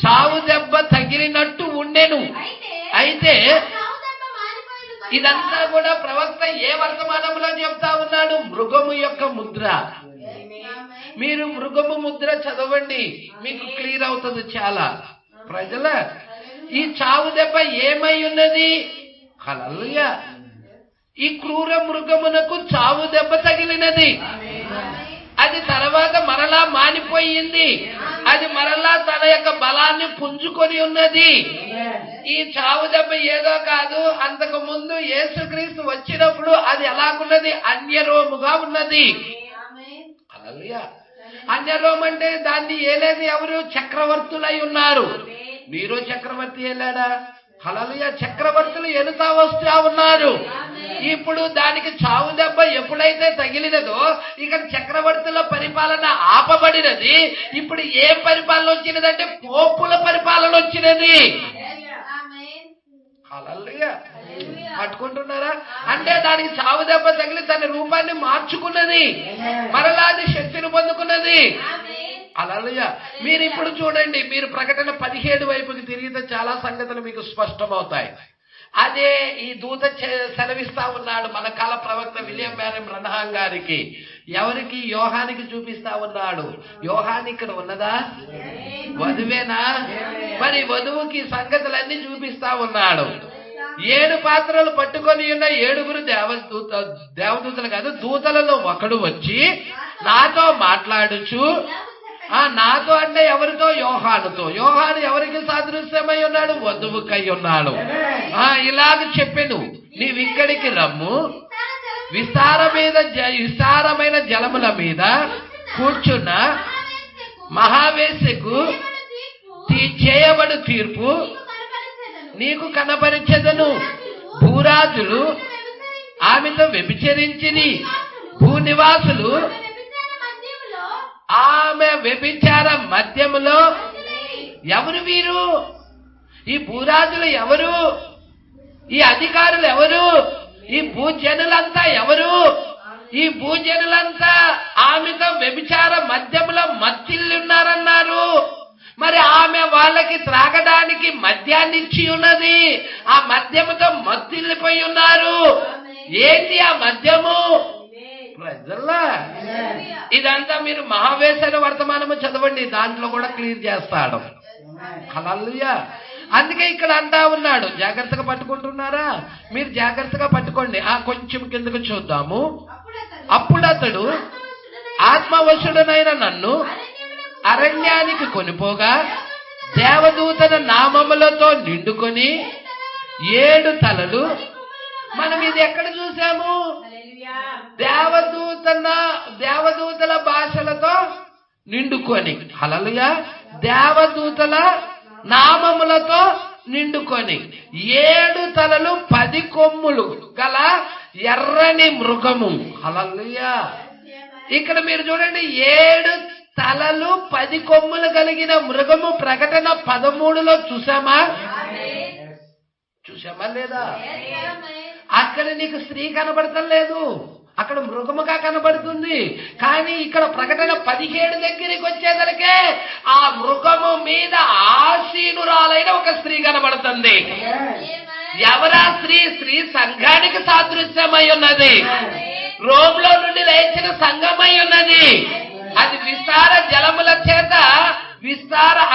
చావు దెబ్బ తగిలినట్టు ఉండెను. అయితే ఇదంతా కూడా ప్రవక్త ఏ వర్తమానంలో చెప్తా ఉన్నాడు? మృగము యొక్క ముద్ర. మీరు మృగము ముద్ర చదవండి, మీకు క్లియర్ అవుతుంది చాలా. ప్రజల, ఈ చావు దెబ్బ ఏమై ఉన్నది? హల్లెలూయా. ఈ క్రూర మృగమునకు చావు దెబ్బ తగిలినది. అది తర్వాత మరలా మానిపోయింది. అది మరలా తన యొక్క బలాన్ని పుంజుకొని ఉన్నది. ఈ చావు దెబ్బ ఏదో కాదు, అంతకు ముందు యేసుక్రీస్తు వచ్చినప్పుడు అది ఎలాగున్నది? అన్యరోముగా ఉన్నది. హల్లెలూయా. అన్యరోము అంటే దాన్ని ఏలేది ఎవరు? చక్రవర్తులై ఉన్నారు. నీరో చక్రవర్తి ఏలాడా? హల్లెలూయా. చక్రవర్తులు ఎలుతా వస్తూ ఉన్నారు. ఇప్పుడు దానికి చావు దెబ్బ ఎప్పుడైతే తగిలినదో ఇక్కడ చక్రవర్తుల పరిపాలన ఆపబడినది. ఇప్పుడు ఏ పరిపాలన వచ్చినదంటే పోపుల పరిపాలన వచ్చినది. హల్లెలూయా. పట్టుకుంటున్నారా? అంటే దానికి చావు దెబ్బ తగిలి తన రూపాన్ని మార్చుకున్నది, మరలా అది శక్తిని పొందుకున్నది. హల్లెలూయా. మీరు ఇప్పుడు చూడండి, మీరు ప్రకటన 17 వైపుకి తిరిగితే చాలా సంగతులు మీకు స్పష్టమవుతాయి. అదే ఈ దూత సెలవిస్తా ఉన్నాడు మన కాల ప్రవక్త విలియం బ్యారెన్ బ్రన్హాం గారికి. ఎవరికి? యోహానికి చూపిస్తా ఉన్నాడు. యోహాన్ ఇక్కడ ఉన్నదా? వధువేనా? మరి వధువుకి సంగతులన్నీ చూపిస్తా ఉన్నాడు. 7 పాత్రలు పట్టుకొని ఉన్న 7 దేవదూతలు కాదు, దూతలలో ఒకడు వచ్చి నాతో మాట్లాడుచు, నాతో అంటే ఎవరితో? యోహానుతో. యోహాను ఎవరికి సాదృశ్యమై ఉన్నాడు? వధువుకై ఉన్నాడు. ఇలాగ చెప్పెను, నీవిక్కడికి రమ్ము, విస్తారమైన జలముల మీద కూర్చున్న మహావేశ్యకు చేయబడు తీర్పు నీకు కనపరిచెదను. భూరాజులు ఆమెతో వ్యభిచరించిరి, భూనివాసులు ఆమె వ్యభిచార మధ్యములో. ఎవరు వీరు? ఈ భూరాజులు ఎవరు? ఈ అధికారులు ఎవరు? ఈ భూజనులంతా ఎవరు? ఈ భూజనులంతా ఆమెతో వ్యభిచార మధ్యములో మత్తిల్లున్నారన్నారు. మరి ఆమె వాళ్ళకి త్రాగడానికి మద్యాన్ని ఇచ్చి ఉన్నది. ఆ మద్యముతో మత్తిల్లిపోయి ఉన్నారు. ఏంటి ఆ మద్యము? ప్రజల్లా ఇదంతా మీరు మహావేశన వర్తమానము చదవండి, దాంట్లో కూడా క్లియర్ చేస్తాడు. హల్లెలూయా. అందుకే ఇక్కడ అంటా ఉన్నాడు, జాగ్రత్తగా పట్టుకుంటున్నారా? మీరు జాగ్రత్తగా పట్టుకోండి. కొంచెం కిందకు చూద్దాము. అప్పుడు అతడు ఆత్మవశుడనైన నన్ను అరణ్యానికి కొనిపోగా దేవదూతన నామములతో నిండుకొని 7 తలలు. మనం ఇది ఎక్కడ చూసాము? దేవదూతల భాషలతో నిండుకొని. హల్లెలూయా. దేవదూతల నామములతో నిండుకొని 7 తలలు 10 కొమ్ములు గల ఎర్రని మృగము. హల్లెలూయా. ఇక్కడ మీరు చూడండి, 7 తలలు 10 కొమ్ములు కలిగిన మృగము ప్రకటన 13లో చూసామా లేదా? అక్కడ నీకు స్త్రీ కనబడటం లేదు, అక్కడ మృగముగా కనబడుతుంది. కానీ ఇక్కడ ప్రకటన 17 దగ్గరికి వచ్చేసరికి ఆ మృగము మీద ఆసీనురాలైన ఒక స్త్రీ కనబడుతుంది. ఎవరా స్త్రీ? స్త్రీ సంఘానికి సాదృశ్యమై ఉన్నది. రోమ్లో నుండి లేచిన సంఘమై ఉన్నది. అది విస్తార జలముల చేత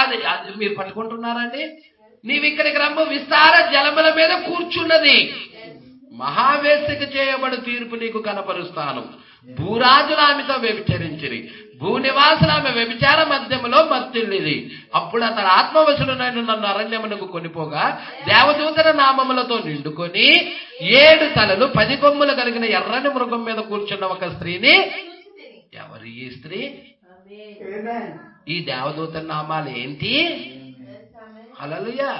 అది మీరు పట్టుకుంటున్నారండి. నీవు ఇక్కడికి రమ్ము. విస్తార జలముల మీద కూర్చున్నది. మహావేశ్యకు చేయబడి తీర్పు నీకు కనపరుస్తాను. భూరాజులు ఆమెతో వ్యభిచరించిరి, భూనివాసులు ఆమె వ్యభిచార మధ్యములో మత్తిల్లిది. అప్పుడు అతడు ఆత్మవశుడనైన నన్ను అరణ్యమునకు కొనిపోగా దేవదూతల నామములతో నిండుకొని 7 తలలు 10 కొమ్ములు కలిగిన ఎర్రని మృగం మీద కూర్చున్న ఒక స్త్రీని. ఎవరు ఈ స్త్రీ? ఈ దేవదూతల నామాలు ఏంటి? హల్లెలూయా.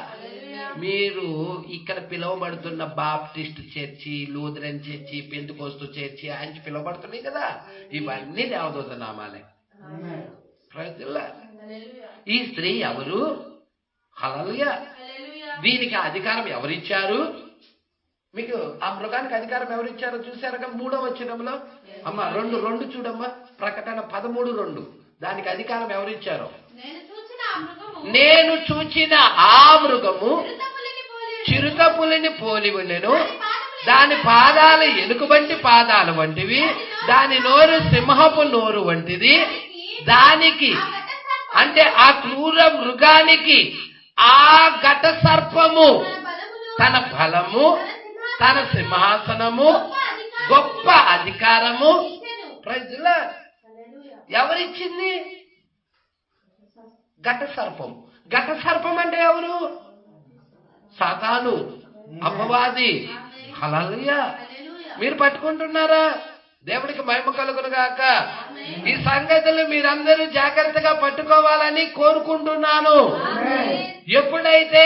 మీరు ఇక్కడ పిలువబడుతున్న Baptist church, Lutheran church, Pentecost church అని పిలువబడుతున్నాయి కదా, ఇవన్నీ దేవదూత నామాలే. ఈ స్త్రీ ఎవరు? హల్లెలూయా. దీనికి అధికారం ఎవరిచ్చారు? మీకు ఆ మృగానికి అధికారం ఎవరిచ్చారో చూసారుగా 3వ వచనంలో. అమ్మ 2 చూడమ్మా. ప్రకటన 13:2. దానికి అధికారం ఎవరిచ్చారో. నేను చూచిన ఆ మృగము చిరుతపులిని పోలి ఉండెను. దాని పాదాలు ఎలుకబంటి పాదాలు వంటివి, దాని నోరు సింహపు నోరు వంటిది. దానికి అంటే ఆ క్రూర మృగానికి ఆ ఘట సర్పము తన బలము, తన సింహాసనము, గొప్ప అధికారము. ప్రజల ఎవరిచ్చింది? ఘట సర్పం. ఘట సర్పం అంటే ఎవరు? సాతాను, అపవాది. హల్లెలూయా. మీరు పట్టుకుంటున్నారా? దేవుడికి మహిమ కలుగును గాక. ఈ సంగతులు మీరందరూ జాగ్రత్తగా పట్టుకోవాలని కోరుకుంటున్నాను. ఎప్పుడైతే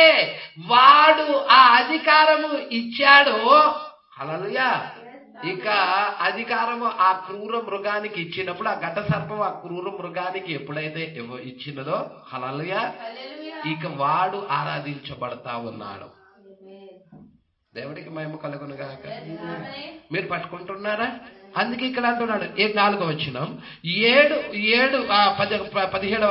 వాడు ఆ అధికారము ఇచ్చాడో, హల్లెలూయా, ఇక అధికారము ఆ క్రూర మృగానికి ఇచ్చినప్పుడు, ఆ ఘట సర్పం ఆ క్రూర మృగానికి ఎప్పుడైతే ఇచ్చినదో, హల్లెలూయా, ఇక వాడు ఆరాధించబడతా ఉన్నాడు. దేవుడికి మహిమ కలుగును గాక. మీరు పట్టుకుంటున్నారా? అందుకే ఇక్కడ అంటున్నాడు 4వ వచనం 17వ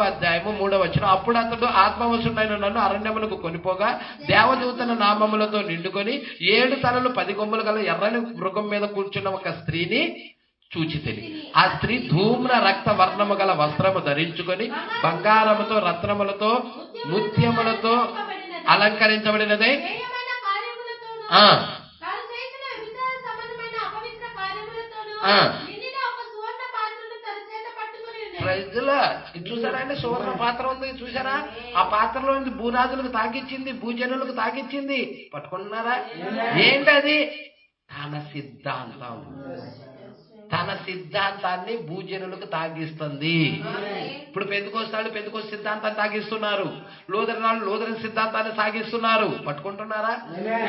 అధ్యాయము 3వ వచనం. అప్పుడు అతడు ఆత్మవశుడైన నన్ను అరణ్యమునకు కొనిపోగా దేవదూతల నామములతో నిండుకొని 7 తలలు 10 కొమ్ములు గల ఎర్రని మృగం మీద కూర్చున్న ఒక స్త్రీని చూచితిని. ఆ స్త్రీ ధూమ్ర రక్త వర్ణము గల వస్త్రము ధరించుకొని బంగారముతో, రత్నములతో, ముత్యములతో అలంకరించబడినదే. చూసారా అండి? సువర్ణ పాత్ర ఉంది చూసారా? ఆ పాత్రలో నుంచి భూరాజులకు తాగిచ్చింది, భూజనులకు తాగిచ్చింది. పట్టుకుంటున్నారా? ఏంటది? తన సిద్ధాంతం. తన సిద్ధాంతాన్ని భూజనులకు తాగిస్తుంది. ఇప్పుడు పెంతెకోస్తు సిద్ధాంతాన్ని తాగిస్తున్నారు, లూథరన్ సిద్ధాంతాన్ని సాగిస్తున్నారు. పట్టుకుంటున్నారా?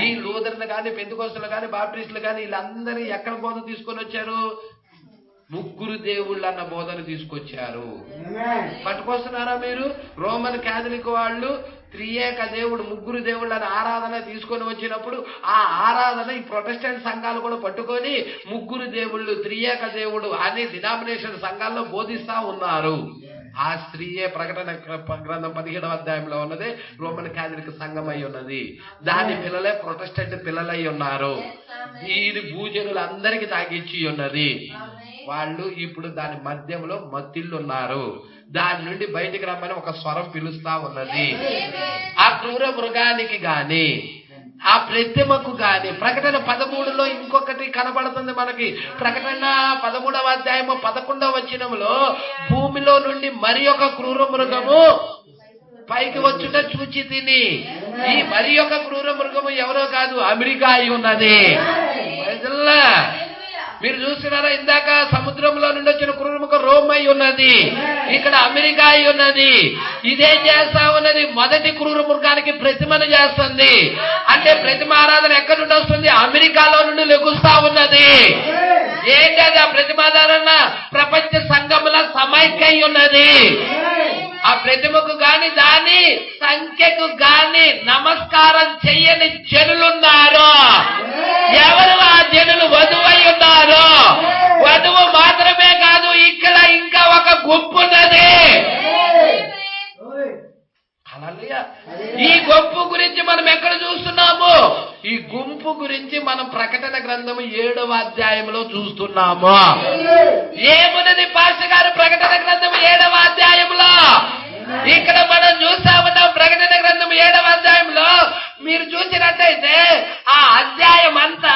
ఈ లూథరన్ కానీ, పెంతెకోస్తులు కానీ, బాప్టిస్టులు కానీ వీళ్ళందరూ ఎక్కడ బోధన తీసుకొని వచ్చారు? 3 దేవుళ్ళు అన్న బోధన తీసుకొచ్చారు. పట్టుకొస్తున్నారా మీరు? రోమన్ క్యాథలిక్ వాళ్ళు త్రియేక దేవుడు, 3 దేవుళ్ళు అనే ఆరాధన తీసుకొని వచ్చినప్పుడు ఆ ఆరాధన ఈ ప్రొటెస్టెంట్ సంఘాలు కూడా పట్టుకొని 3 దేవుళ్ళు, త్రియేక దేవుడు అనే డినామినేషన్ సంఘాల్లో బోధిస్తా ఉన్నారు. ఆ స్త్రీయే ప్రకటన గ్రంథం 17వ అధ్యాయంలో ఉన్నది రోమన్ క్యాథలిక్ సంఘం అయి ఉన్నది. దాని పిల్లలే ప్రొటెస్టెంట్ పిల్లలై ఉన్నారు. ఇది భూజనులందరికీ తాగిచ్చి ఉన్నది. వాళ్ళు ఇప్పుడు దాని మధ్యంలో మత్తిల్లున్నారు. దాని నుండి బయటికి రమ్మని ఒక స్వరం పిలుస్తా ఉన్నది. ఆ క్రూర మృగానికి గాని ఆ ప్రతిమకు గాని ప్రకటన 13లో ఇంకొకటి కనబడుతుంది మనకి. ప్రకటన 13వ అధ్యాయము 11వ వచనంలో భూమిలో నుండి మరి ఒక క్రూర మృగము పైకి వచ్చుట చూచి తిని. ఈ మరి ఒక క్రూర మృగము ఎవరో కాదు, అమెరికా అయి ఉన్నది. మీరు చూస్తున్నారా, ఇందాక సముద్రంలో నుండి వచ్చిన క్రూరమృగం రోమ్ అయి ఉన్నది, ఇక్కడ అమెరికా అయి ఉన్నది. ఇదేం చేస్తా ఉన్నది, మొదటి క్రూర మృగానికి ప్రతిమను చేస్తుంది. అంటే ప్రతిమ ఆరాధన ఎక్కడి నుండి వస్తుంది, అమెరికాలో నుండి లెగుస్తా ఉన్నది. ఏంటది ఆ ప్రతిమాధారణ, ప్రపంచ సంఘముల సమైక్య ఉన్నది. ఆ ప్రతిమకు గాని దాని సంఖ్యకు గాని నమస్కారం చెయ్యని జనులున్నారు. ఎవరు ఆ జనులు? వధువై ఉన్నారు. వధువు మాత్రమే కాదు, ఇక్కడ ఇంకా ఒక గుంపు ఉన్నది. ఈ గుంపు గురించి మనం ఎక్కడ చూస్తున్నాము? ఈ గుంపు గురించి మనం ప్రకటన గ్రంథము 7వ అధ్యాయంలో చూస్తున్నాము. ఏమున్నది పాస్టర్ గారు ప్రకటన గ్రంథము 7వ అధ్యాయంలో? ఇక్కడ మనం చూస్తా ఉన్నాం. ప్రకటన గ్రంథం 7వ అధ్యాయంలో మీరు చూసినట్టయితే ఆ అధ్యాయం అంతా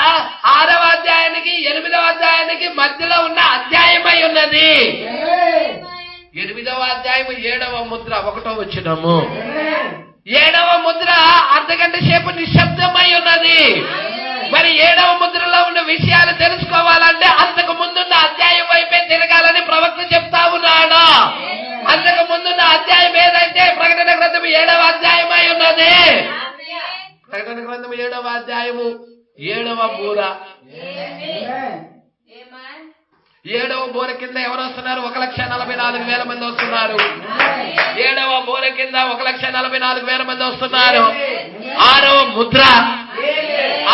6వ అధ్యాయానికి 8వ అధ్యాయానికి మధ్యలో ఉన్న అధ్యాయమై ఉన్నది. 8వ అధ్యాయం 7వ ముద్ర 1వ వచనము. 7వ ముద్ర అర్ధగంట సేపు నిశ్శబ్దమై ఉన్నది. మరి 7వ ముద్రలో ఉన్న విషయాలు తెలుసుకోవాలంటే అంతకు ముందున్న అధ్యాయం వైపే తిరగాలని ప్రవక్త చెప్తా ఉన్నాడు. అంతకు ముందున్న అధ్యాయం ఏదైతే ప్రకటన గ్రంథం 7వ అధ్యాయమై ఉన్నది. ప్రకటన గ్రంథం 7వ అధ్యాయము 7వ బూర. 7వ బోర కింద ఎవరు వస్తున్నారు? 1,44,000 మంది వస్తున్నారు. 7వ బోర కింద 1,44,000 మంది వస్తున్నారు. 6వ ముద్ర,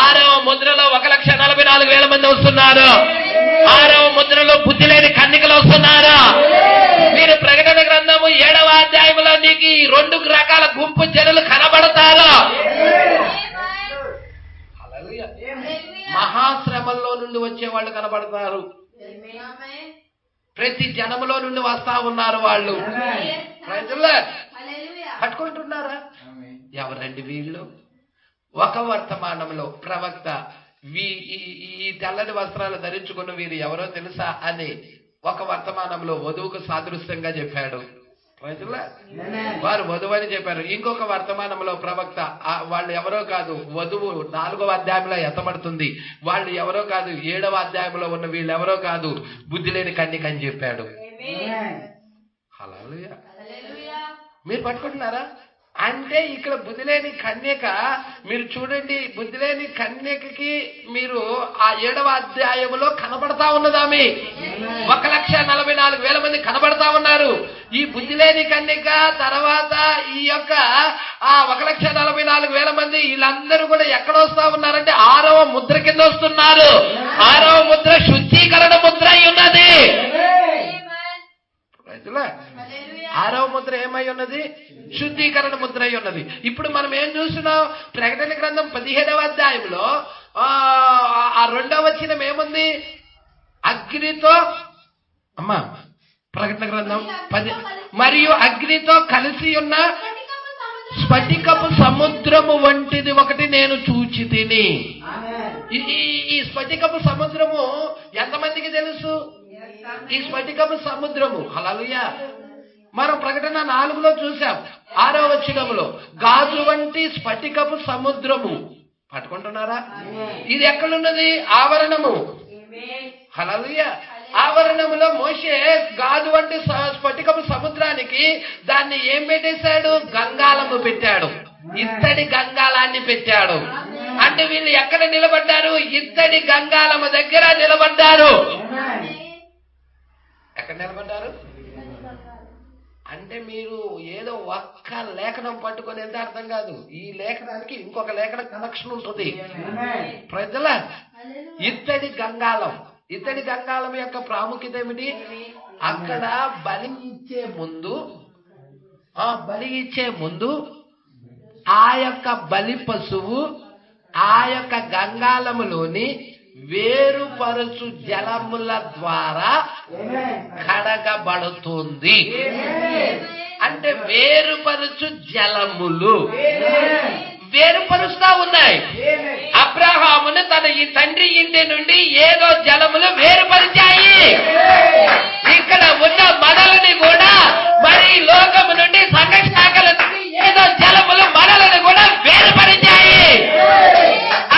6వ ముద్రలో 1,44,000 మంది వస్తున్నారు. 6వ ముద్రలో బుద్ధి లేని కన్నికలు వస్తున్నారు. మీరు ప్రకటన గ్రంథము 7వ అధ్యాయంలో నీకు ఈ 2 రకాల గుంపు జనులు కనబడతారు. మహాశ్రమల్లో నుండి వచ్చే వాళ్ళు కనబడతారు. ప్రతి జనములో నుండి వస్తా ఉన్నారు వాళ్ళు. పట్టుకుంటున్నారా? ఎవరండి వీళ్ళు? ఒక వర్తమానంలో ప్రవక్త ఈ తెల్లని వస్త్రాలు ధరించుకున్న వీరు ఎవరో తెలుసా అని ఒక వర్తమానంలో వధువుకు సాదృశ్యంగా చెప్పాడు. వారు వధువు అని చెప్పారు. ఇంకొక వర్తమానంలో ప్రవక్త వాళ్ళు ఎవరో కాదు, వధువు 4వ అధ్యాయంలో ఎత్తబడుతుంది. వాళ్ళు ఎవరో కాదు, 7వ అధ్యాయంలో ఉన్న వీళ్ళు ఎవరో కాదు, బుద్ధి లేని కన్యక అని చెప్పాడు. హల్లెలూయా. మీరు పట్టుకుంటున్నారా? అంటే ఇక్కడ బుద్ధిలేని కన్యక, మీరు చూడండి, బుద్ధిలేని కన్యకకి మీరు ఆ 7వ అధ్యాయంలో కనబడతా ఉన్నదామె. 1,44,000 మంది కనబడతా ఉన్నారు. ఈ బుద్ధిలేని కన్యక తర్వాత ఈ యొక్క 1,44,000 మంది వీళ్ళందరూ కూడా ఎక్కడ వస్తా ఉన్నారంటే 6వ ముద్ర కింద వస్తున్నారు. 6వ ముద్ర శుద్ధీకరణ ముద్ర అయి ఉన్నది. 6వ ముద్ర ఏమై ఉన్నది? శుద్ధీకరణ ముద్ర అయి ఉన్నది. ఇప్పుడు మనం ఏం చూస్తున్నాం? ప్రకటన గ్రంథం 17వ అధ్యాయంలో ఆ 2వ వచనం ఏముంది? అగ్నితో, అమ్మా ప్రకటన గ్రంథం 10, మరియు అగ్నితో కలిసి ఉన్న స్ఫటికపు సముద్రము వంటిది ఒకటి నేను చూచి తిని. ఈ స్ఫటికపు సముద్రము ఎంతమందికి తెలుసు? ఈ స్ఫటికపు సముద్రము హల్లెలూయా మనం ప్రకటన 4లో చూసాం. 6వ వచనంలో గాజు వంటి స్ఫటికపు సముద్రము. పట్టుకుంటున్నారా? ఇది ఎక్కడున్నది? ఆవరణము. హల్లెలూయా. ఆవరణములో మోషే గాజు వంటి స్ఫటికపు సముద్రానికి దాన్ని ఏం పెట్టేశాడు? గంగాళము పెట్టాడు. ఇత్తడి గంగాళాన్ని పెట్టాడు. అంటే వీళ్ళు ఎక్కడ నిలబడ్డారు? ఇత్తడి గంగాళము దగ్గర నిలబడ్డారు. ఎక్కడ నిలబడ్డారు? అంటే మీరు ఏదో ఒక్క లేఖనం పట్టుకొని ఎంత అర్థం కాదు. ఈ లేఖనానికి ఇంకొక లేఖన కనెక్షన్ ఉంటుంది. ప్రజల ఇత్తడి గంగాళం యొక్క ప్రాముఖ్యత ఏమిటి? అక్కడ బలి ఇచ్చే ఇచ్చే ముందు ఆ యొక్క బలి పశువు ఆ యొక్క గంగాళములోని వేరుపరచు జలముల ద్వారా కడగబడుతుంది. అంటే వేరుపరచు జలములు వేరుపరుస్తా ఉన్నాయి. అబ్రహామును తన ఈ తండ్రి ఇంటి నుండి ఏదో జలములు వేరుపరిచాయి. ఇక్కడ ఉన్న మనలని కూడా మరి లోకము నుండి సంఘ శాఖల నుండి ఏదో జలములు మనలని కూడా వేరుపరిచాయి.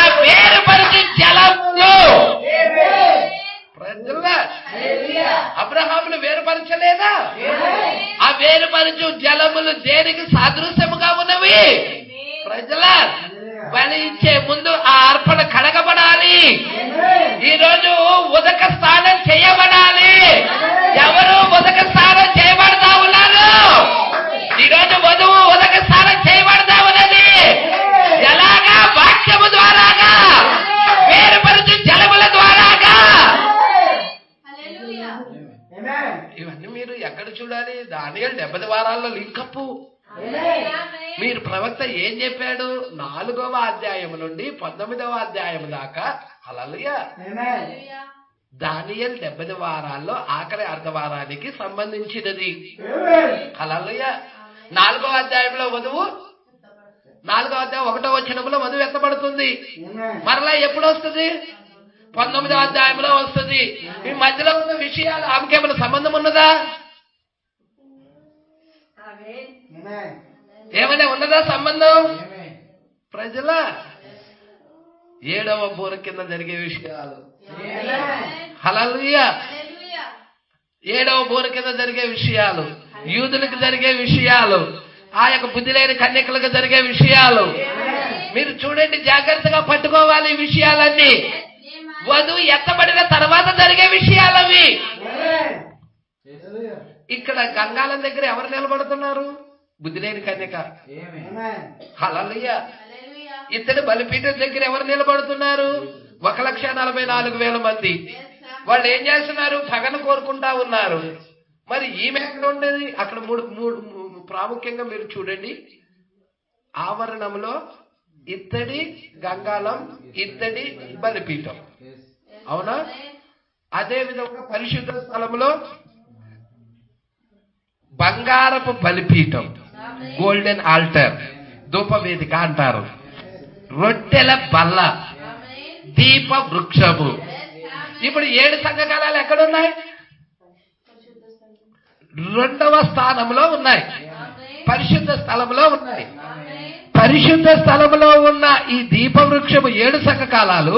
ఆ వేరుపరచు జలములు అబ్రహామును వేరుపరచలేదా? ఆ వేరుపరచు జలములు దేనికి సాదృశ్యముగా ఉన్నవి? ప్రజల బలి ఇచ్చే ముందు ఆ అర్పణ కడగబడాలి. ఈరోజు ఉదక స్నానం చేయబడాలి. ఎవరు ఉదక స్నానం చేయబడతా ఉన్నారు? ఈరోజు వధువు ఉదక స్నానం చేయబడతా ఉన్నది. ఎలాగా? వాక్యము ద్వారాగా, వేరుపరచు జలముల ద్వారాగా. ఇవన్నీ మీరు ఎక్కడ చూడాలి? దానియేలు 70 వారాల్లో లింకప్పు. మీరు ప్రవక్త ఏం చెప్పాడు? 4వ అధ్యాయం నుండి 19వ అధ్యాయం దాకా. హల్లెలూయా. దానియేలు 70 వారాల్లో ఆఖరి అర్ధవారానికి సంబంధించినది. హల్లెలూయా. 4వ అధ్యాయంలో వధువు, 4వ అధ్యాయం 1వ వచనంలో వధువు ఎత్తబడుతుంది. మరలా ఎప్పుడు వస్తుంది? 19వ అధ్యాయంలో వస్తుంది. ఈ మధ్యలో ఉన్న విషయాలు ఆమెకేమైనా సంబంధం ఉన్నదా? ఏమైనా ఉన్నదా సంబంధం? ప్రజల 7వ బోర కింద జరిగే విషయాలు. హల్లెలూయా. 7వ బోర కింద జరిగే విషయాలు, యూదులకు జరిగే విషయాలు, ఆ యొక్క బుద్ధి లేని కన్యకలకు జరిగే విషయాలు. మీరు చూడండి, జాగ్రత్తగా పట్టుకోవాలి ఈ విషయాలన్నీ. వధువు ఎత్తబడిన తర్వాత జరిగే విషయాలవి. ఇక్కడ గంగాళం దగ్గర ఎవరు నిలబడుతున్నారు? బుద్ధి లేని కన్యక. హల్లెలూయా. ఇతడు బలిపీఠం దగ్గర ఎవరు నిలబడుతున్నారు? 1,44,000 మంది. వాళ్ళు ఏం చేస్తున్నారు? పగను కోరుకుంటా ఉన్నారు. మరి ఈమె ఎక్కడ ఉండేది? అక్కడ మూడు ప్రాముఖ్యంగా మీరు చూడండి. ఆవరణంలో ఇత్తడి గంగాళం, ఇత్తడి బలిపీఠం. అవునా? అదే విధంగా పరిశుద్ధ స్థలంలో బంగారపు బలిపీఠం, గోల్డెన్ ఆల్టర్, ధూపవేదిక అంటారు. రొట్టెల బల్ల, దీప వృక్షము. ఇప్పుడు 7 సంఘకాలాలు ఎక్కడున్నాయి? 2వ స్థానంలో ఉన్నాయి. పరిశుద్ధ స్థలంలో ఉన్నాయి. పరిశుద్ధ స్థలంలో ఉన్న ఈ దీపవృక్షము 7 సంఘకాలాలు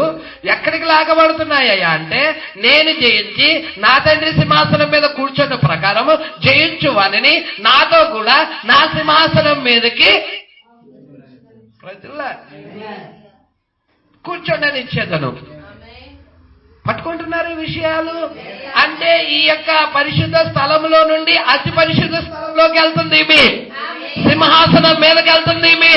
ఎక్కడికి లాగబడుతున్నాయా అంటే, నేను జయించి నా తండ్రి సింహాసనం మీద కూర్చున్న ప్రకారము జయించు వానిని నాతో కూడా నా సింహాసనం మీదకి కూర్చోండి ఇచ్చేదను. పట్టుకుంటున్నారు ఈ విషయాలు. అంటే ఈ యొక్క పరిశుద్ధ స్థలంలో నుండి అతి పరిశుద్ధ స్థలంలోకి వెళ్తుంది మీ సింహాసనం మీదకి వెళ్తుంది మీ.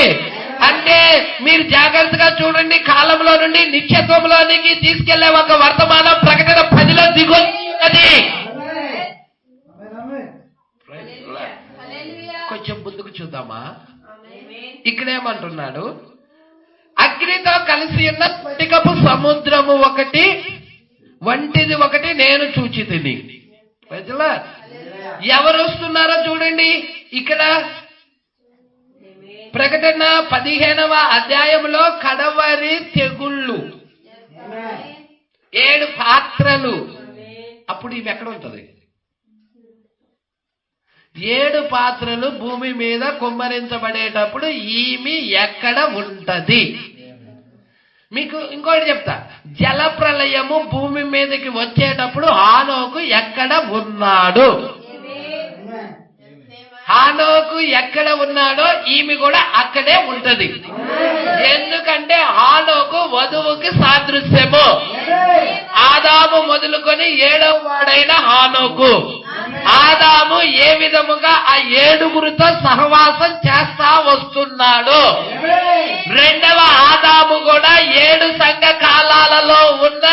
అంటే మీరు జాగ్రత్తగా చూడండి, కాలంలో నుండి నిత్యత్వంలోనికి తీసుకెళ్లే ఒక వర్తమానం ప్రకటన 10లో దిగుతుంది. కొంచెం ముందుకు చూద్దామా? ఇక్కడేమంటున్నాడు? అగ్నితో కలిసి ఉన్న స్ఫటికపు సముద్రము ఒకటి వంటిది ఒకటి నేను చూచితిని. ప్రజలా ఎవరు వస్తున్నారో చూడండి. ఇక్కడ ప్రకటన 15వ అధ్యాయంలో కడవరి తెగుళ్ళు, 7 పాత్రలు. అప్పుడు ఇవి ఎక్కడ ఉంటుంది? 7 పాత్రలు భూమి మీద కుమ్మరించబడేటప్పుడు ఈమె ఎక్కడ ఉంటది? మీకు ఇంకోటి చెప్తా. జల ప్రళయము భూమి మీదకి వచ్చేటప్పుడు హానోకు ఎక్కడ ఉన్నాడు? హానోకు ఎక్కడ ఉన్నాడో ఈమె కూడా అక్కడే ఉంటది. ఎందుకంటే హానోకు వధువుకి సాదృశ్యము. ఆదాము మొదలుకొని 7వ వాడైన హానోకు. ఆదాము ఏ విధముగా ఆ 7గురితో సహవాసం చేస్తా వస్తున్నాడు, 2వ ఆదాము కూడా 7 సంఘ కాలాలలో ఉన్న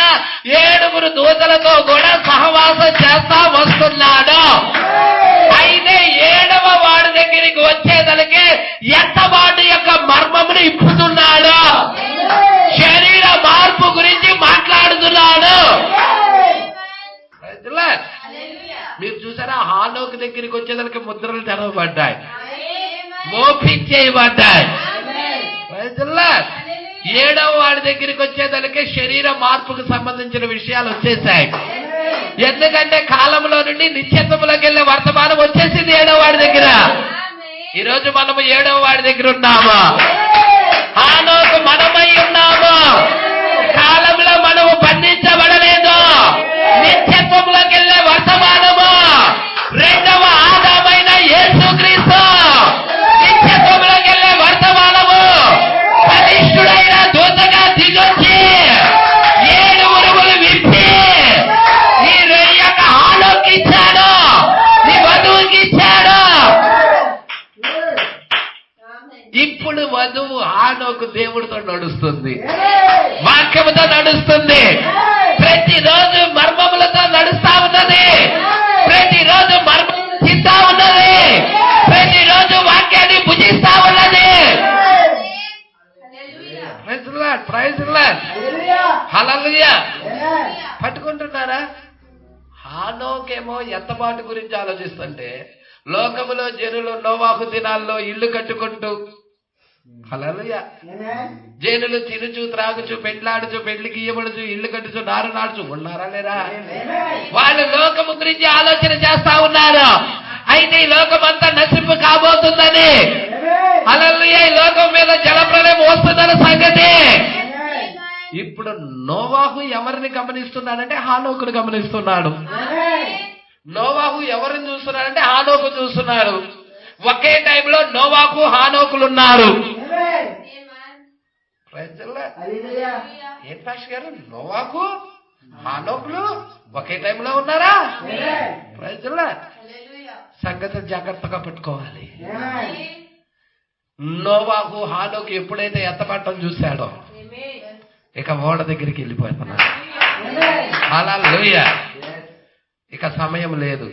7గురు దూతలతో కూడా సహవాసం చేస్తా వస్తున్నాడు. అయితే 7వ వాడి దగ్గరికి వచ్చేదలికే ఎత్తబాటు యొక్క మర్మమును ఇప్పుతున్నాడు. శరీర మార్పు గురించి మాట్లాడుతున్నాడు. మీరు చూసారా, హానోకు దగ్గరికి వచ్చేదానికి ముద్రలు తెరవబడ్డాయి, మోపించేయబడ్డాయి. 7వ వాడి దగ్గరికి వచ్చేదానికి శరీర మార్పుకు సంబంధించిన విషయాలు వచ్చేసాయి. ఎందుకంటే కాలంలో నుండి నిత్యత్వంలోకి వెళ్ళే వర్తమానం వచ్చేసింది 7వ వాడి దగ్గర. ఈరోజు మనము 7వ వాడి దగ్గర ఉన్నాము. హానోకు మనమై ఉన్నాము. కాలంలో మనము బంధించబడలేదు. నిత్యత్వంలోకి వెళ్ళే వర్తమానము 2వ ఆదామైన యేసుక్రీస్తు. నిత్యత్వంలోకి వెళ్ళే వర్తమానము బలిష్ఠుడైన దూతగా దిగొచ్చి 7 ఉరుములు విప్పి ఈ యొక్క హానోకు ఇచ్చాడు, నీ వధువుకి ఇచ్చాడు. ఇప్పుడు వధువు హానోకు దేవుడితో నడుస్తుంది, వాక్యముతో నడుస్తుంది, ప్రతిరోజు మర్మములతో నడుస్తా ఉన్నది, ప్రతిరోజు మర్మం తింటా ఉన్నది, ప్రతిరోజు వాక్యాన్ని భుజిస్తా ఉన్నది. ప్రైజ్ లార్డ్, హల్లెలూయా. పట్టుకుంటున్నారా? హానోకేమో ఎత్తబాటు గురించి ఆలోచిస్తుంటే, లోకములో జనులు నోవాహు దినాల్లో ఇల్లు కట్టుకుంటూ, హల్లెలూయా, జనులు తినుచు త్రాగుచు పెండ్లాడుచు పెళ్లికి ఇయ్యబడుచు ఇల్లు కట్టుచు నారు నాడుచు ఉన్నారా లేరా? వాళ్ళు లోకము గురించి ఆలోచన చేస్తా ఉన్నారు. అయితే ఈ లోకం అంతా నశింపు కాబోతుందని, హల్లెలూయా, ఈ లోకం మీద జలప్రలయం వస్తుందన్న సంగతి. ఇప్పుడు నోవాహు ఎవరిని గమనిస్తున్నాడంటే హానోకును గమనిస్తున్నాడు. నోవాహు ఎవరిని చూస్తున్నాడంటే హానోకు చూస్తున్నాడు. ఒకే టైంలో నోవాహు హానోకులు ఉన్నారు. ఏం పాస్టర్ గారు, నోవాహు హానోకులు ఒకే టైంలో ఉన్నారా? సంగతి జాగ్రత్తగా పెట్టుకోవాలి. నోవాహు హానోకు ఎప్పుడైతే ఎత్తపట్టం చూశాడో ఇక ఓడ దగ్గరికి వెళ్ళిపోతున్నాడు. హల్లెలూయా. ఇక సమయం లేదు,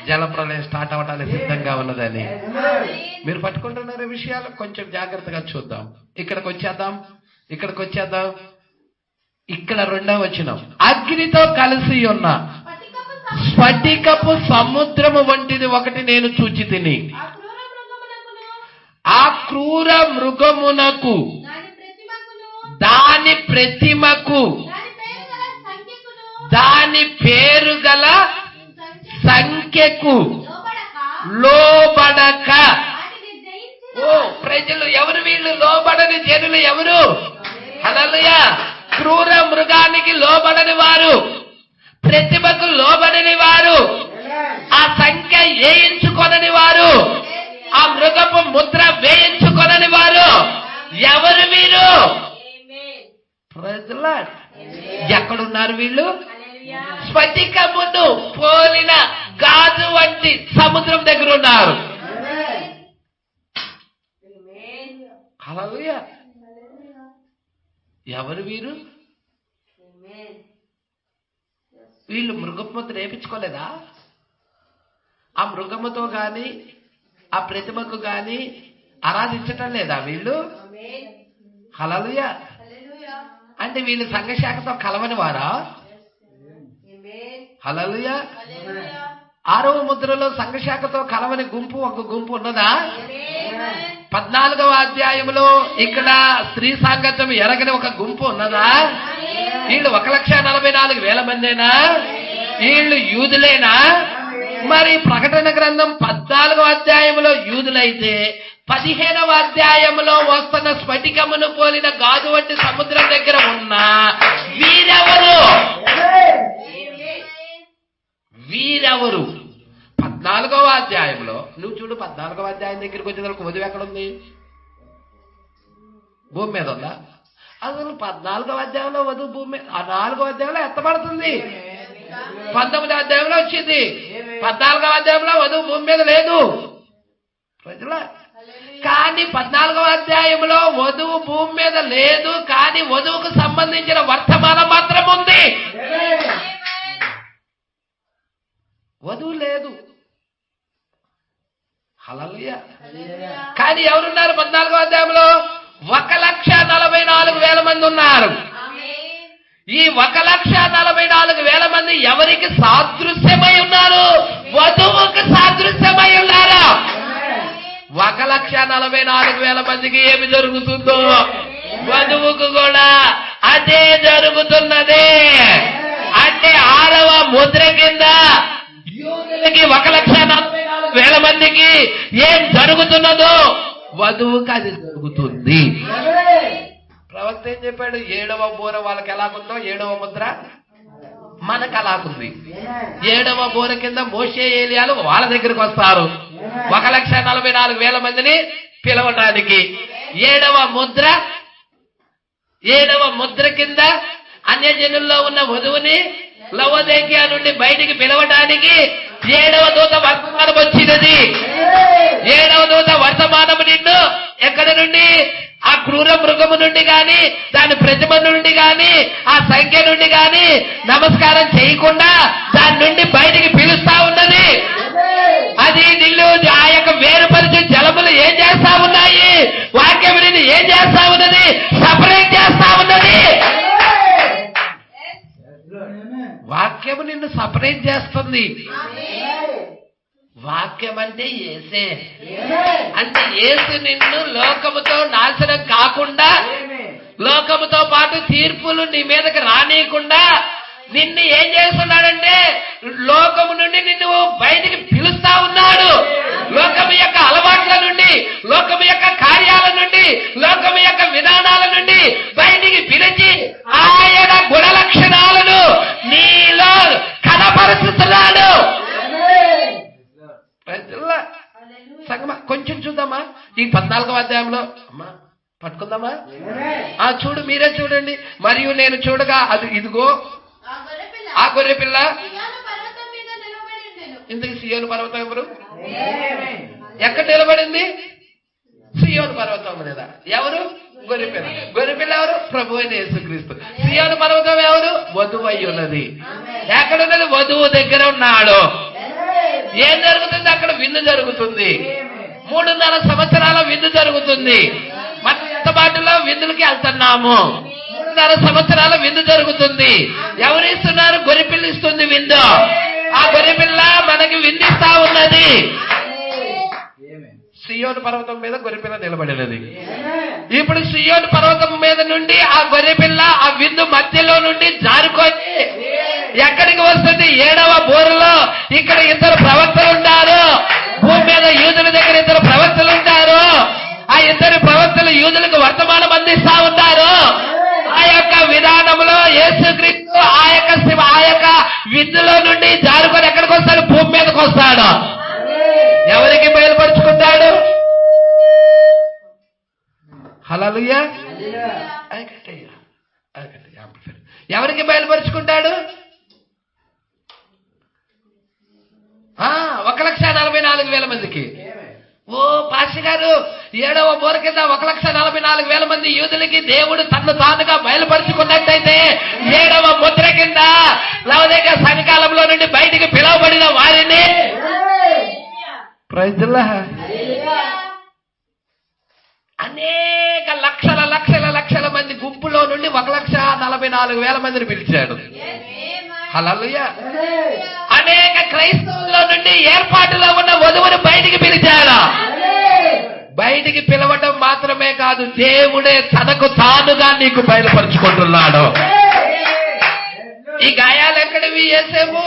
జలప్రలయం స్టార్ట్ అవడానికి సిద్ధంగా ఉన్నదని. మీరు పట్టుకుంటున్నారు విషయాలు, కొంచెం జాగ్రత్తగా చూద్దాం. ఇక్కడికి వచ్చేద్దాం. ఇక్కడ 2వ వచనం, అగ్నితో కలిసి ఉన్న స్ఫటికపు సముద్రము వంటిది ఒకటి నేను చూచి తిని, ఆ క్రూర మృగమునకు దాని ప్రతిమకు దాని పేరు గల సంఖ్యకు లోబడక. ఓ ప్రజలు ఎవరు వీళ్ళు? లోబడని జనులు ఎవరు? హల్లెలూయా. క్రూర మృగానికి లోబడని వారు, ప్రతిమకు లోబడని వారు, ఆ సంఖ్య వేయించుకొనని వారు, ఆ మృగపు ముద్ర వేయించుకొనని వారు ఎవరు వీరు? ప్రజల ఎక్కడున్నారు వీళ్ళు? స్ఫటికమును పోలిన గాజు వంటి సముద్రం దగ్గర ఉన్నారు. హల్లెలూయా. ఎవరు వీరు? వీళ్ళు మృగముతో రేపించుకోలేదా? ఆ మృగముతో గాని ఆ ప్రతిమకు గాని ఆరాధించటం లేదా వీళ్ళు? హల్లెలూయా. అంటే వీళ్ళు సంఘశాఖతో కలవని వారా? హల్లెలూయా. 6వ ముద్రలో సంఘశాఖతో కలవని గుంపు ఒక గుంపు ఉన్నదా? 14వ అధ్యాయంలో ఇక్కడ స్త్రీ సాంగత్యం ఎరగని ఒక గుంపు ఉన్నదా? వీళ్ళు 1,44,000 మందేనా? వీళ్ళు యూదులేనా? మరి ప్రకటన గ్రంథం 14వ అధ్యాయంలో యూదులైతే 15వ అధ్యాయంలో వస్తున్న స్ఫటికమును పోలిన గాజు వంటి సముద్రం దగ్గర ఉన్న వీరెవరు? 14వ అధ్యాయంలో నువ్వు చూడు. 14వ అధ్యాయం దగ్గరికి వచ్చేందుకు వధువు ఎక్కడుంది? భూమి మీద ఉందా? అసలు 14వ అధ్యాయంలో వధువు భూమి మీద, 4వ అధ్యాయంలో ఎత్తబడుతుంది. 19వ అధ్యాయంలో వచ్చింది. 14వ అధ్యాయంలో వధువు భూమి మీద లేదు. ప్రజల కానీ 14వ అధ్యాయంలో వధువు భూమి మీద లేదు, కానీ వధువుకు సంబంధించిన వర్తమానం మాత్రం ఉంది. వధువు లేదు, హల్లెలూయా. కానీ ఎవరున్నారు 14వ అధ్యాయంలో? 1,44,000 మంది ఉన్నారు. ఈ 1,44,000 మంది ఎవరికి సాదృశ్యమై ఉన్నారు? వధువుకు సాదృశ్యమై ఉన్నారు. 1,44,000 మందికి ఏమి జరుగుతుందో వధువుకు కూడా అదే జరుగుతున్నది. అంటే 6వ ముద్ర కింద యూదులకి 1,44,000 మందికి ఏం జరుగుతున్నదో వధువుకి అది జరుగుతుంది. ప్రవక్త ఏం చెప్పాడు? 7వ బోర వాళ్ళకి ఎలాగుందో 7వ ముద్ర మనకు అలాగుంది. 7వ బోర కింద మోషే ఏలియాలు వాళ్ళ దగ్గరికి వస్తారు 1,44,000 మందిని పిలవటానికి. 7వ ముద్ర కింద అన్యజనుల్లో ఉన్న వధువుని లవోదికీయ నుండి బయటికి పిలవటానికి 7వ దూత వర్తమానం వచ్చినది. 7వ దూత వర్తమానము నిన్ను ఎక్కడి నుండి? ఆ క్రూర మృగము నుండి గాని, దాని ప్రతిమ నుండి గాని, ఆ సంఖ్య నుండి గాని నమస్కారం చేయకుండా దాని నుండి బయటికి పిలుస్తా ఉన్నది. అది నిన్ను ఆ యొక్క వేరుపరిచే జలములు ఏం చేస్తా ఉన్నాయి? వాక్యము నిన్ను ఏం చేస్తా ఉన్నది? సపరేట్ చేస్తా ఉన్నది. వాక్యము నిన్ను సపరేట్ చేస్తుంది. వాక్యం అంటే యేసే. అంటే యేసు నిన్ను లోకముతో నాశనం కాకుండా, లోకముతో పాటు తీర్పులు నీ మీదకి రానియకుండా నిన్ను ఏం చేస్తున్నాడంటే లోకము నుండి నిన్ను బయటికి పిలుస్తా ఉన్నాడు. లోకము యొక్క అలవాట్ల నుండి, లోకము యొక్క కార్యాల నుండి, లోకము యొక్క విధానాల నుండి బయటికి పిలిచి ఆయన గుణ లక్షణాలను నీలో కనపరుస్తున్నాడు. సంగమా కొంచెం చూద్దామా ఈ 14వ అధ్యాయంలో? అమ్మా పట్టుకుందామా? చూడు, మీరే చూడండి. మరియు నేను చూడగా అది ఇదిగో ఆ గొర్రె పిల్ల. ఇంతకు సియోను పర్వతం ఎవరు? ఎక్కడ నిలబడింది? సియోను పర్వతం మీద. ఎవరు? గొర్రె పిల్ల. గొర్రె పిల్ల ఎవరు? ప్రభు అయిన యేసుక్రీస్తు. సియోను పర్వతం ఎవరు? వధువు అయి ఉన్నది. ఎక్కడున్నది? వధువు దగ్గర ఉన్నాడు. ఏం జరుగుతుంది అక్కడ? విందు జరుగుతుంది. 3.5 సంవత్సరాల విందు జరుగుతుంది. మనం ఎంత బాటలో విందులకి వెళ్తున్నాము. 3.5 సంవత్సరాల విందు జరుగుతుంది. ఎవరు ఇస్తున్నారు? గొర్రెపిల్ల ఇస్తుంది విందు. ఆ గొర్రెపిల్ల మనకి విందిస్తా ఉన్నది. సియోను పర్వతం మీద గొర్రెపిల్ల నిలబడినది. ఇప్పుడు సియోను పర్వతం మీద నుండి ఆ గొర్రెపిల్ల ఆ విందు మధ్యలో నుండి జారుకొని ఎక్కడికి వస్తుంది? 7వ బోరులో. ఇక్కడ 2 ప్రవక్తలు ఉంటారు. భూమి మీద యూదుల దగ్గర 2 ప్రవక్తలు ఉంటారు. ఆ 2 ప్రవక్తలు యూదులకు వర్తమానం అందిస్తా ఉంటారు. ఆ యొక్క విధానంలో యేసుక్రీస్తు ఆ యొక్క విందులో నుండి జారుకొని ఎక్కడికి వస్తాడు? భూమి మీదకి వస్తాడు. ఎవరికి బయలుపరుచుకుంటాడు? హల్లెలూయా. ఎవరికి బయలుపరుచుకుంటాడు? 1,44,000 మందికి. ఓ పాస్టర్ గారు, 7వ బోర కింద 1,44,000 మంది యూదులకి దేవుడు తన్ను తానుగా బయలుపరుచుకున్నట్టయితే 7వ ముద్ర కింద లవోదికీయ సంఘకాలంలో నుండి బయటికి పిలువబడిన వారిని అనేక లక్షల మంది గుంపులో నుండి 1,44,000 మందిని పిలిచాడు. హల్లెలూయా. అనేక క్రైస్తవుల్లో నుండి ఏర్పాటులో ఉన్న వధువును బయటికి పిలిచాడు. బయటికి పిలవటం మాత్రమే కాదు, దేవుడే తనకు తానుగా నీకు బయలుపరుచుకుంటున్నాడు. ఈ గాయాలు ఎక్కడివి యేసేపు?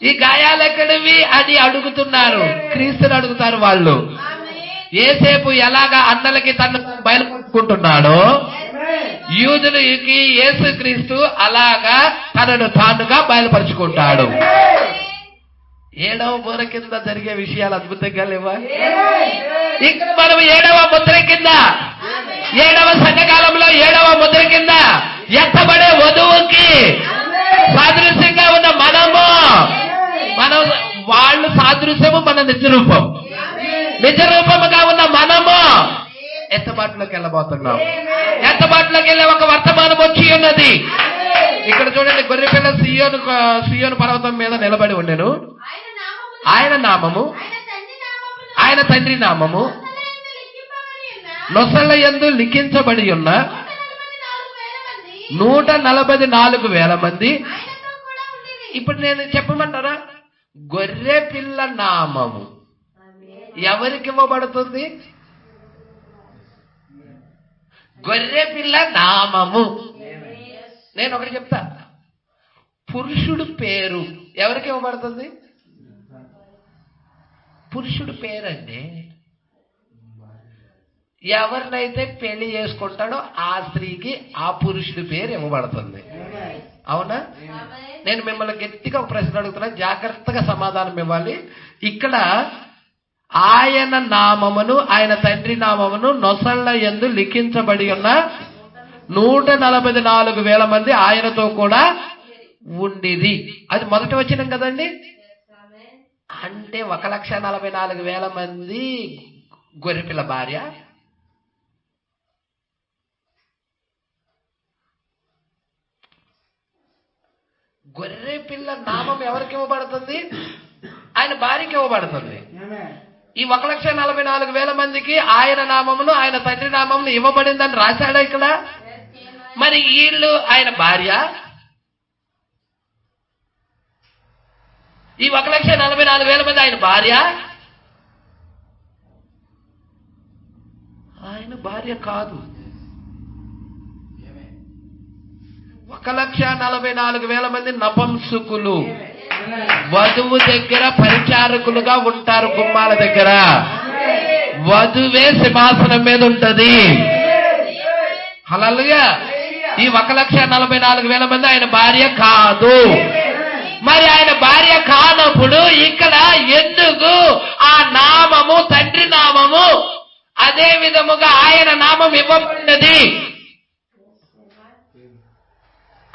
ఈ గాయాలు ఎక్కడివి అని అడుగుతున్నారు. క్రీస్తుని అడుగుతారు వాళ్ళు. యేసేపు ఎలాగా అన్నలకి తను బయలుపరుచుకుంటున్నాడో యూదులకి యేసుక్రీస్తు అలాగా తనను తానుగా బయలుపరుచుకుంటాడు. 7వ బోర కింద జరిగే విషయాలు అద్భుతంగా లేవా? ఇక్కడ మనం 7వ ముద్ర కింద, 7వ సంఘకాలంలో 7వ ముద్ర కింద ఎత్తబడే వధువుకి సాదృశ్యంగా ఉన్న మనం వాళ్ళు సాదృశ్యము, మన నిజరూపం. నిజరూపముగా ఉన్న మనము ఎత్తబాటులోకి వెళ్ళబోతున్నాం. ఎత్తబాటులోకి వెళ్ళే ఒక వర్తమానం వచ్చి ఉన్నది. ఇక్కడ చూడండి, గొర్రెపిల్ల సియోను పర్వతం మీద నిలబడి ఉండెను. ఆయన నామము ఆయన తండ్రి నామము నొసళ్ళ యందు లిఖించబడి ఉన్న 144,000 మంది. ఇప్పుడు నేను చెప్పమంటారా, గొర్రె పిల్ల నామము ఎవరికి ఇవ్వబడుతుంది? గొర్రె పిల్ల నామము. నేను ఒకటి చెప్తా, పురుషుడు పేరు ఎవరికి ఇవ్వబడుతుంది? పురుషుడు పేరండి. ఎవరినైతే పెళ్లి చేసుకుంటాడో ఆ స్త్రీకి ఆ పురుషుడి పేరు ఇవ్వబడుతుంది. అవునా? నేను మిమ్మల్ని గట్టిగా ఒక ప్రశ్న అడుగుతున్నా, జాగ్రత్తగా సమాధానం ఇవ్వాలి. ఇక్కడ ఆయన నామమును, ఆయన తండ్రి నామమును నొసళ్ళ యందు లిఖించబడి ఉన్న 144,000 మంది ఆయనతో కూడా ఉండిది. అది మొదటి వచనం కదండి. అంటే 1,44,000 మంది గొర్రెపిల్ల భార్య. గొర్రె పిల్ల నామం ఎవరికి ఇవ్వబడుతుంది? ఆయన భార్యకి ఇవ్వబడుతుంది. ఈ 1,44,000 మందికి ఆయన నామమును, ఆయన తండ్రి నామమును ఇవ్వబడిందని రాశాడా ఇక్కడ? మరి వీళ్ళు ఆయన భార్య. ఈ 1,44,000 మంది ఆయన భార్య. ఆయన భార్య కాదు. 1,44,000 మంది నపుంసకులు. వధువు దగ్గర పరిచారకులుగా ఉంటారు. గుమ్మాల దగ్గర వధువే సింహాసనం మీద ఉంటది. హల్లెలూయా. ఈ 1,44,000 మంది ఆయన భార్య కాదు. మరి ఆయన భార్య కానప్పుడు ఇక్కడ ఎందుకు ఆ నామము, తండ్రి నామము, అదే విధముగా ఆయన నామం ఇవ్వబడినది?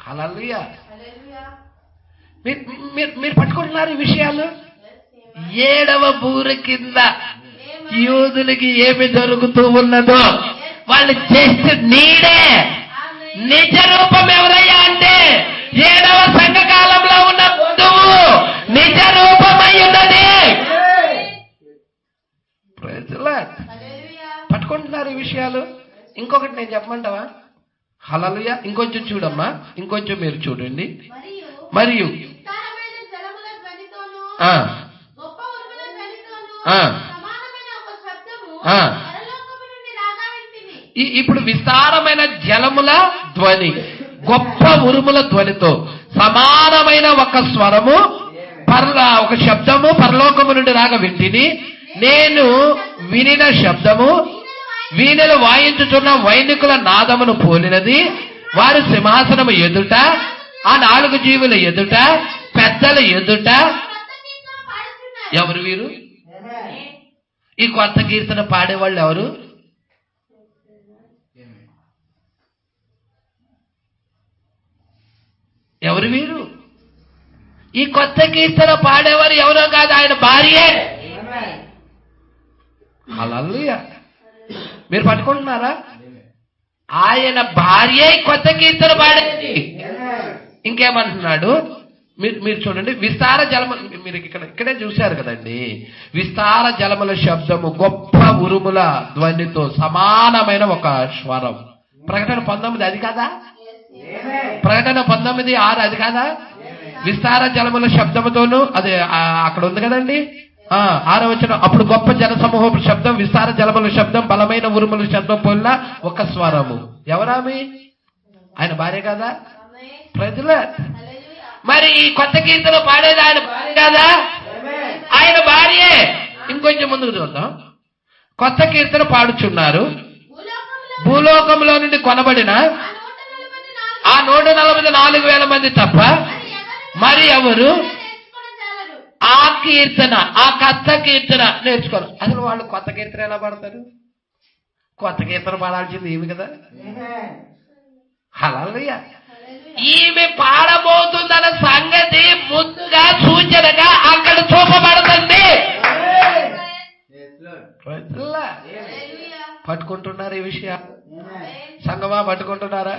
హల్లెలూయా. మీరు పట్టుకుంటున్నారు ఈ విషయాలు. 7వ బూర కింద యూదులకి ఏమి జరుగుతూ ఉన్నదో వాళ్ళు చేస్తే నీడే నిజ రూపం ఎవరయ్యా అంటే 7వ సంఘకాలంలో ఉన్న వధువు నిజ రూపమై ఉన్నది. పట్టుకుంటున్నారు ఈ విషయాలు. ఇంకొకటి నేను చెప్పమంటావా? హల్లెలూయా. ఇంకొంచెం చూడమ్మా, ఇంకొంచెం మీరు చూడండి. మరియు ఇప్పుడు విస్తారమైన జలముల ధ్వని, గొప్ప ఉరుముల ధ్వనితో సమానమైన ఒక స్వరము, ఒక శబ్దము పరలోకము నుండి రాగా వింటిని. నేను వినిన శబ్దము వీణలు వాయించుచున్న వైదికుల నాదమును పోలినది. వారు సింహాసనము ఎదుట, ఆ 4 జీవుల ఎదుట, పెద్దల ఎదుట. ఎవరు వీరు? ఈ కొత్త కీర్తన పాడేవాళ్ళు ఎవరు? ఎవరు వీరు? ఈ కొత్త కీర్తన పాడేవారు ఎవరో కాదు, ఆయన భార్యే. హల్లెలూయా. మీరు పట్టుకుంటున్నారా? ఆయన భార్యే కొత్త కీర్తన పాడేది. ఇంకేమంటున్నాడు మీరు చూడండి. విస్తార జలము, మీరు ఇక్కడే చూశారు కదండి. విస్తార జలముల శబ్దము, గొప్ప ఉరుముల ధ్వనితో సమానమైన ఒక స్వరం. ప్రకటన 19 అది కాదా? ప్రకటన 19:6 అది కాదా? విస్తార జలముల శబ్దముతోను, అది అక్కడ ఉంది కదండి. 6వ వచనం. అప్పుడు గొప్ప జన సమూహపు శబ్దం, విస్తార జలముల శబ్దం, బలమైన ఉరుముల శబ్దం పోలిన ఒక స్వరము. ఎవరామి? ఆయన భార్య కదా ప్రజల. మరి ఈ కొత్త కీర్తన పాడేది ఆయన భార్య కదా? ఆయన భార్యే. ఇంకొంచెం ముందుకు చూద్దాం. కొత్త కీర్తన పాడుచున్నారు. భూలోకంలో నుండి కొనబడిన ఆ 144,000 మంది తప్ప మరి ఎవరు ఆ కీర్తన, ఆ కొత్త కీర్తన నేర్చుకోరు. అసలు వాళ్ళు కొత్త కీర్తన ఎలా పాడతారు? కొత్త కీర్తన పాడాల్సింది ఏమి కదా. హల్లెలూయా. ఈమె పాడబోతుందన్న సంగతి ముందుగా సూచనగా అక్కడ చూపబడుతుంది. పట్టుకుంటున్నారు ఈ విషయాలు? సంగమా పట్టుకుంటున్నారా?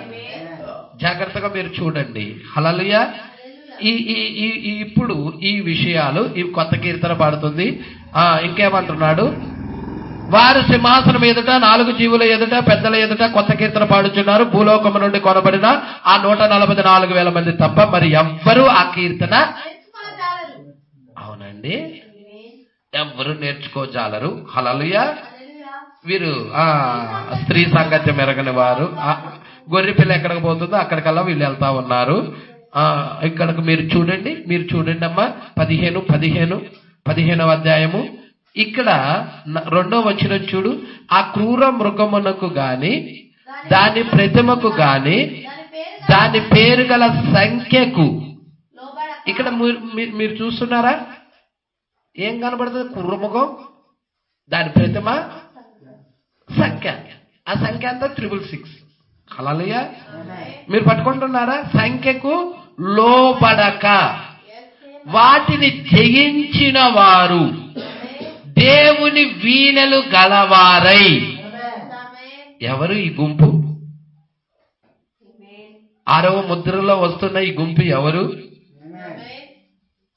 జాగ్రత్తగా మీరు చూడండి. హల్లెలూయా. ఇప్పుడు ఈ విషయాలు, ఈ కొత్త కీర్తన పాడుతుంది. ఇంకేమంటున్నాడు? వారు సింహాసనం ఎదుట 4 జీవుల ఎదుట పెద్దల ఎదుట కొత్త కీర్తన పాడుచున్నారు. భూలోకము నుండి కొనబడిన ఆ 144,000 మంది తప్ప మరి ఎవ్వరూ ఆ కీర్తన అవునండి ఎవ్వరు నేర్చుకోజాలరు. హల్లెలూయా. వీరు స్త్రీ సంగత్యం ఎరగని వారు. గొర్రె పిల్ల ఎక్కడికి పోతుందో అక్కడికల్లా వీళ్ళు వెళ్తా ఉన్నారు. ఇక్కడికి మీరు చూడండి అమ్మా. 15వ అధ్యాయము. ఇక్కడ 2వ వచనం చూడు. ఆ క్రూర మృగమునకు గాని దాని ప్రతిమకు గాని దాని పేరు గల సంఖ్యకు, ఇక్కడ మీరు చూస్తున్నారా ఏం కనబడుతుంది? క్రూరమృగం, దాని ప్రతిమ, సంఖ్య. ఆ సంఖ్య అంతా 666. హల్లెలూయా. మీరు పట్టుకుంటున్నారా? సంఖ్యకు లోబడక వాటిని జయించిన వారు దేవుని వీణలు గలవారై. ఎవరు ఈ గుంపు? 6వ ముద్రలో వస్తున్న ఈ గుంపు ఎవరు?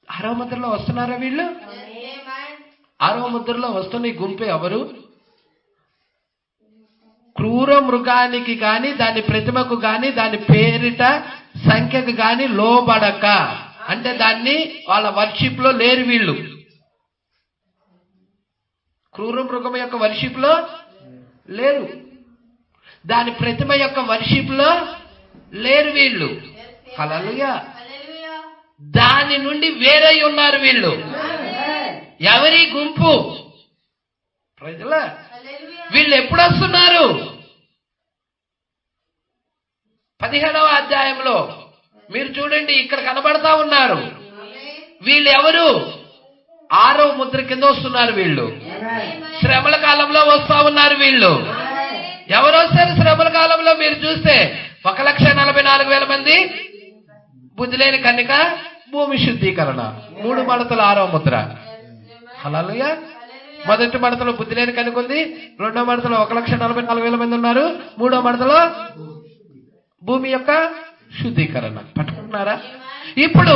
6వ ముద్రలో వస్తున్నారా వీళ్ళు? 6వ ముద్రలో వస్తున్న ఈ గుంపు ఎవరు? క్రూర మృగానికి గాని దాని ప్రతిమకు గాని దాని పేరిట సంఖ్యకు గాని లోబడక, అంటే దాన్ని వాళ్ళ వర్షిప్ లో లేరు వీళ్ళు. క్రూర మృగం యొక్క వర్షిప్ లో లేరు, దాని ప్రతిమ యొక్క వర్షిప్ లో లేరు వీళ్ళు. హల్లెలూయా. దాని నుండి వేరే ఉన్నారు వీళ్ళు. ఎవరి గుంపు? ప్రజలా. వీళ్ళు ఎప్పుడు వస్తున్నారు? 15వ అధ్యాయంలో మీరు చూడండి, ఇక్కడ కనబడతా ఉన్నారు. వీళ్ళు ఎవరు? 6వ ముద్ర కింద వస్తున్నారు వీళ్ళు. శ్రమల కాలంలో వస్తా ఉన్నారు వీళ్ళు. ఎవరు వస్తారు శ్రమల కాలంలో? మీరు చూస్తే 1,44,000 మంది, బుద్ధి లేని కన్నిక, భూమి శుద్ధీకరణ, 3 మడతల 6వ ముద్ర. హల్లెలూయా. మొదటి మడతలో బుద్ధి లేని కన్నిక ఉంది, 2వ మడతలో 1,44,000 మంది ఉన్నారు, 3వ మడతలో భూమి యొక్క శుద్ధీకరణ. పట్టుకుంటున్నారా? ఇప్పుడు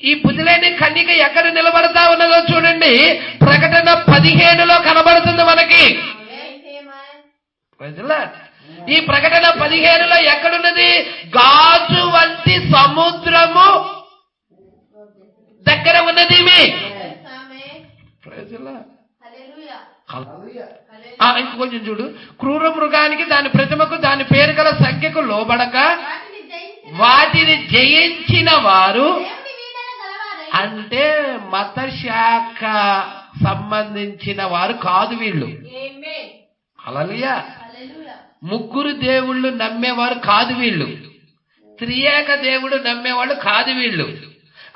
ఈ బుద్ధిలేని కన్నిక ఎక్కడ నిలబడతా ఉన్నదో చూడండి. ప్రకటన 15లో కనబడుతుంది మనకి. ఈ ప్రకటన 15లో ఎక్కడున్నది? గాజు వంటి సముద్రము దగ్గర ఉన్నది. ఇంకొంచెం చూడు. క్రూర మృగానికి దాని ప్రతిమకు దాని పేరు గల సంఖ్యకు లోబడక వాటిని జయించిన వారు, అంటే మత శాఖ సంబంధించిన వారు కాదు వీళ్ళు. హల్లెలూయా. 3 దేవుళ్ళు నమ్మేవారు కాదు వీళ్ళు. త్రియేక దేవుడు నమ్మేవాళ్ళు కాదు వీళ్ళు.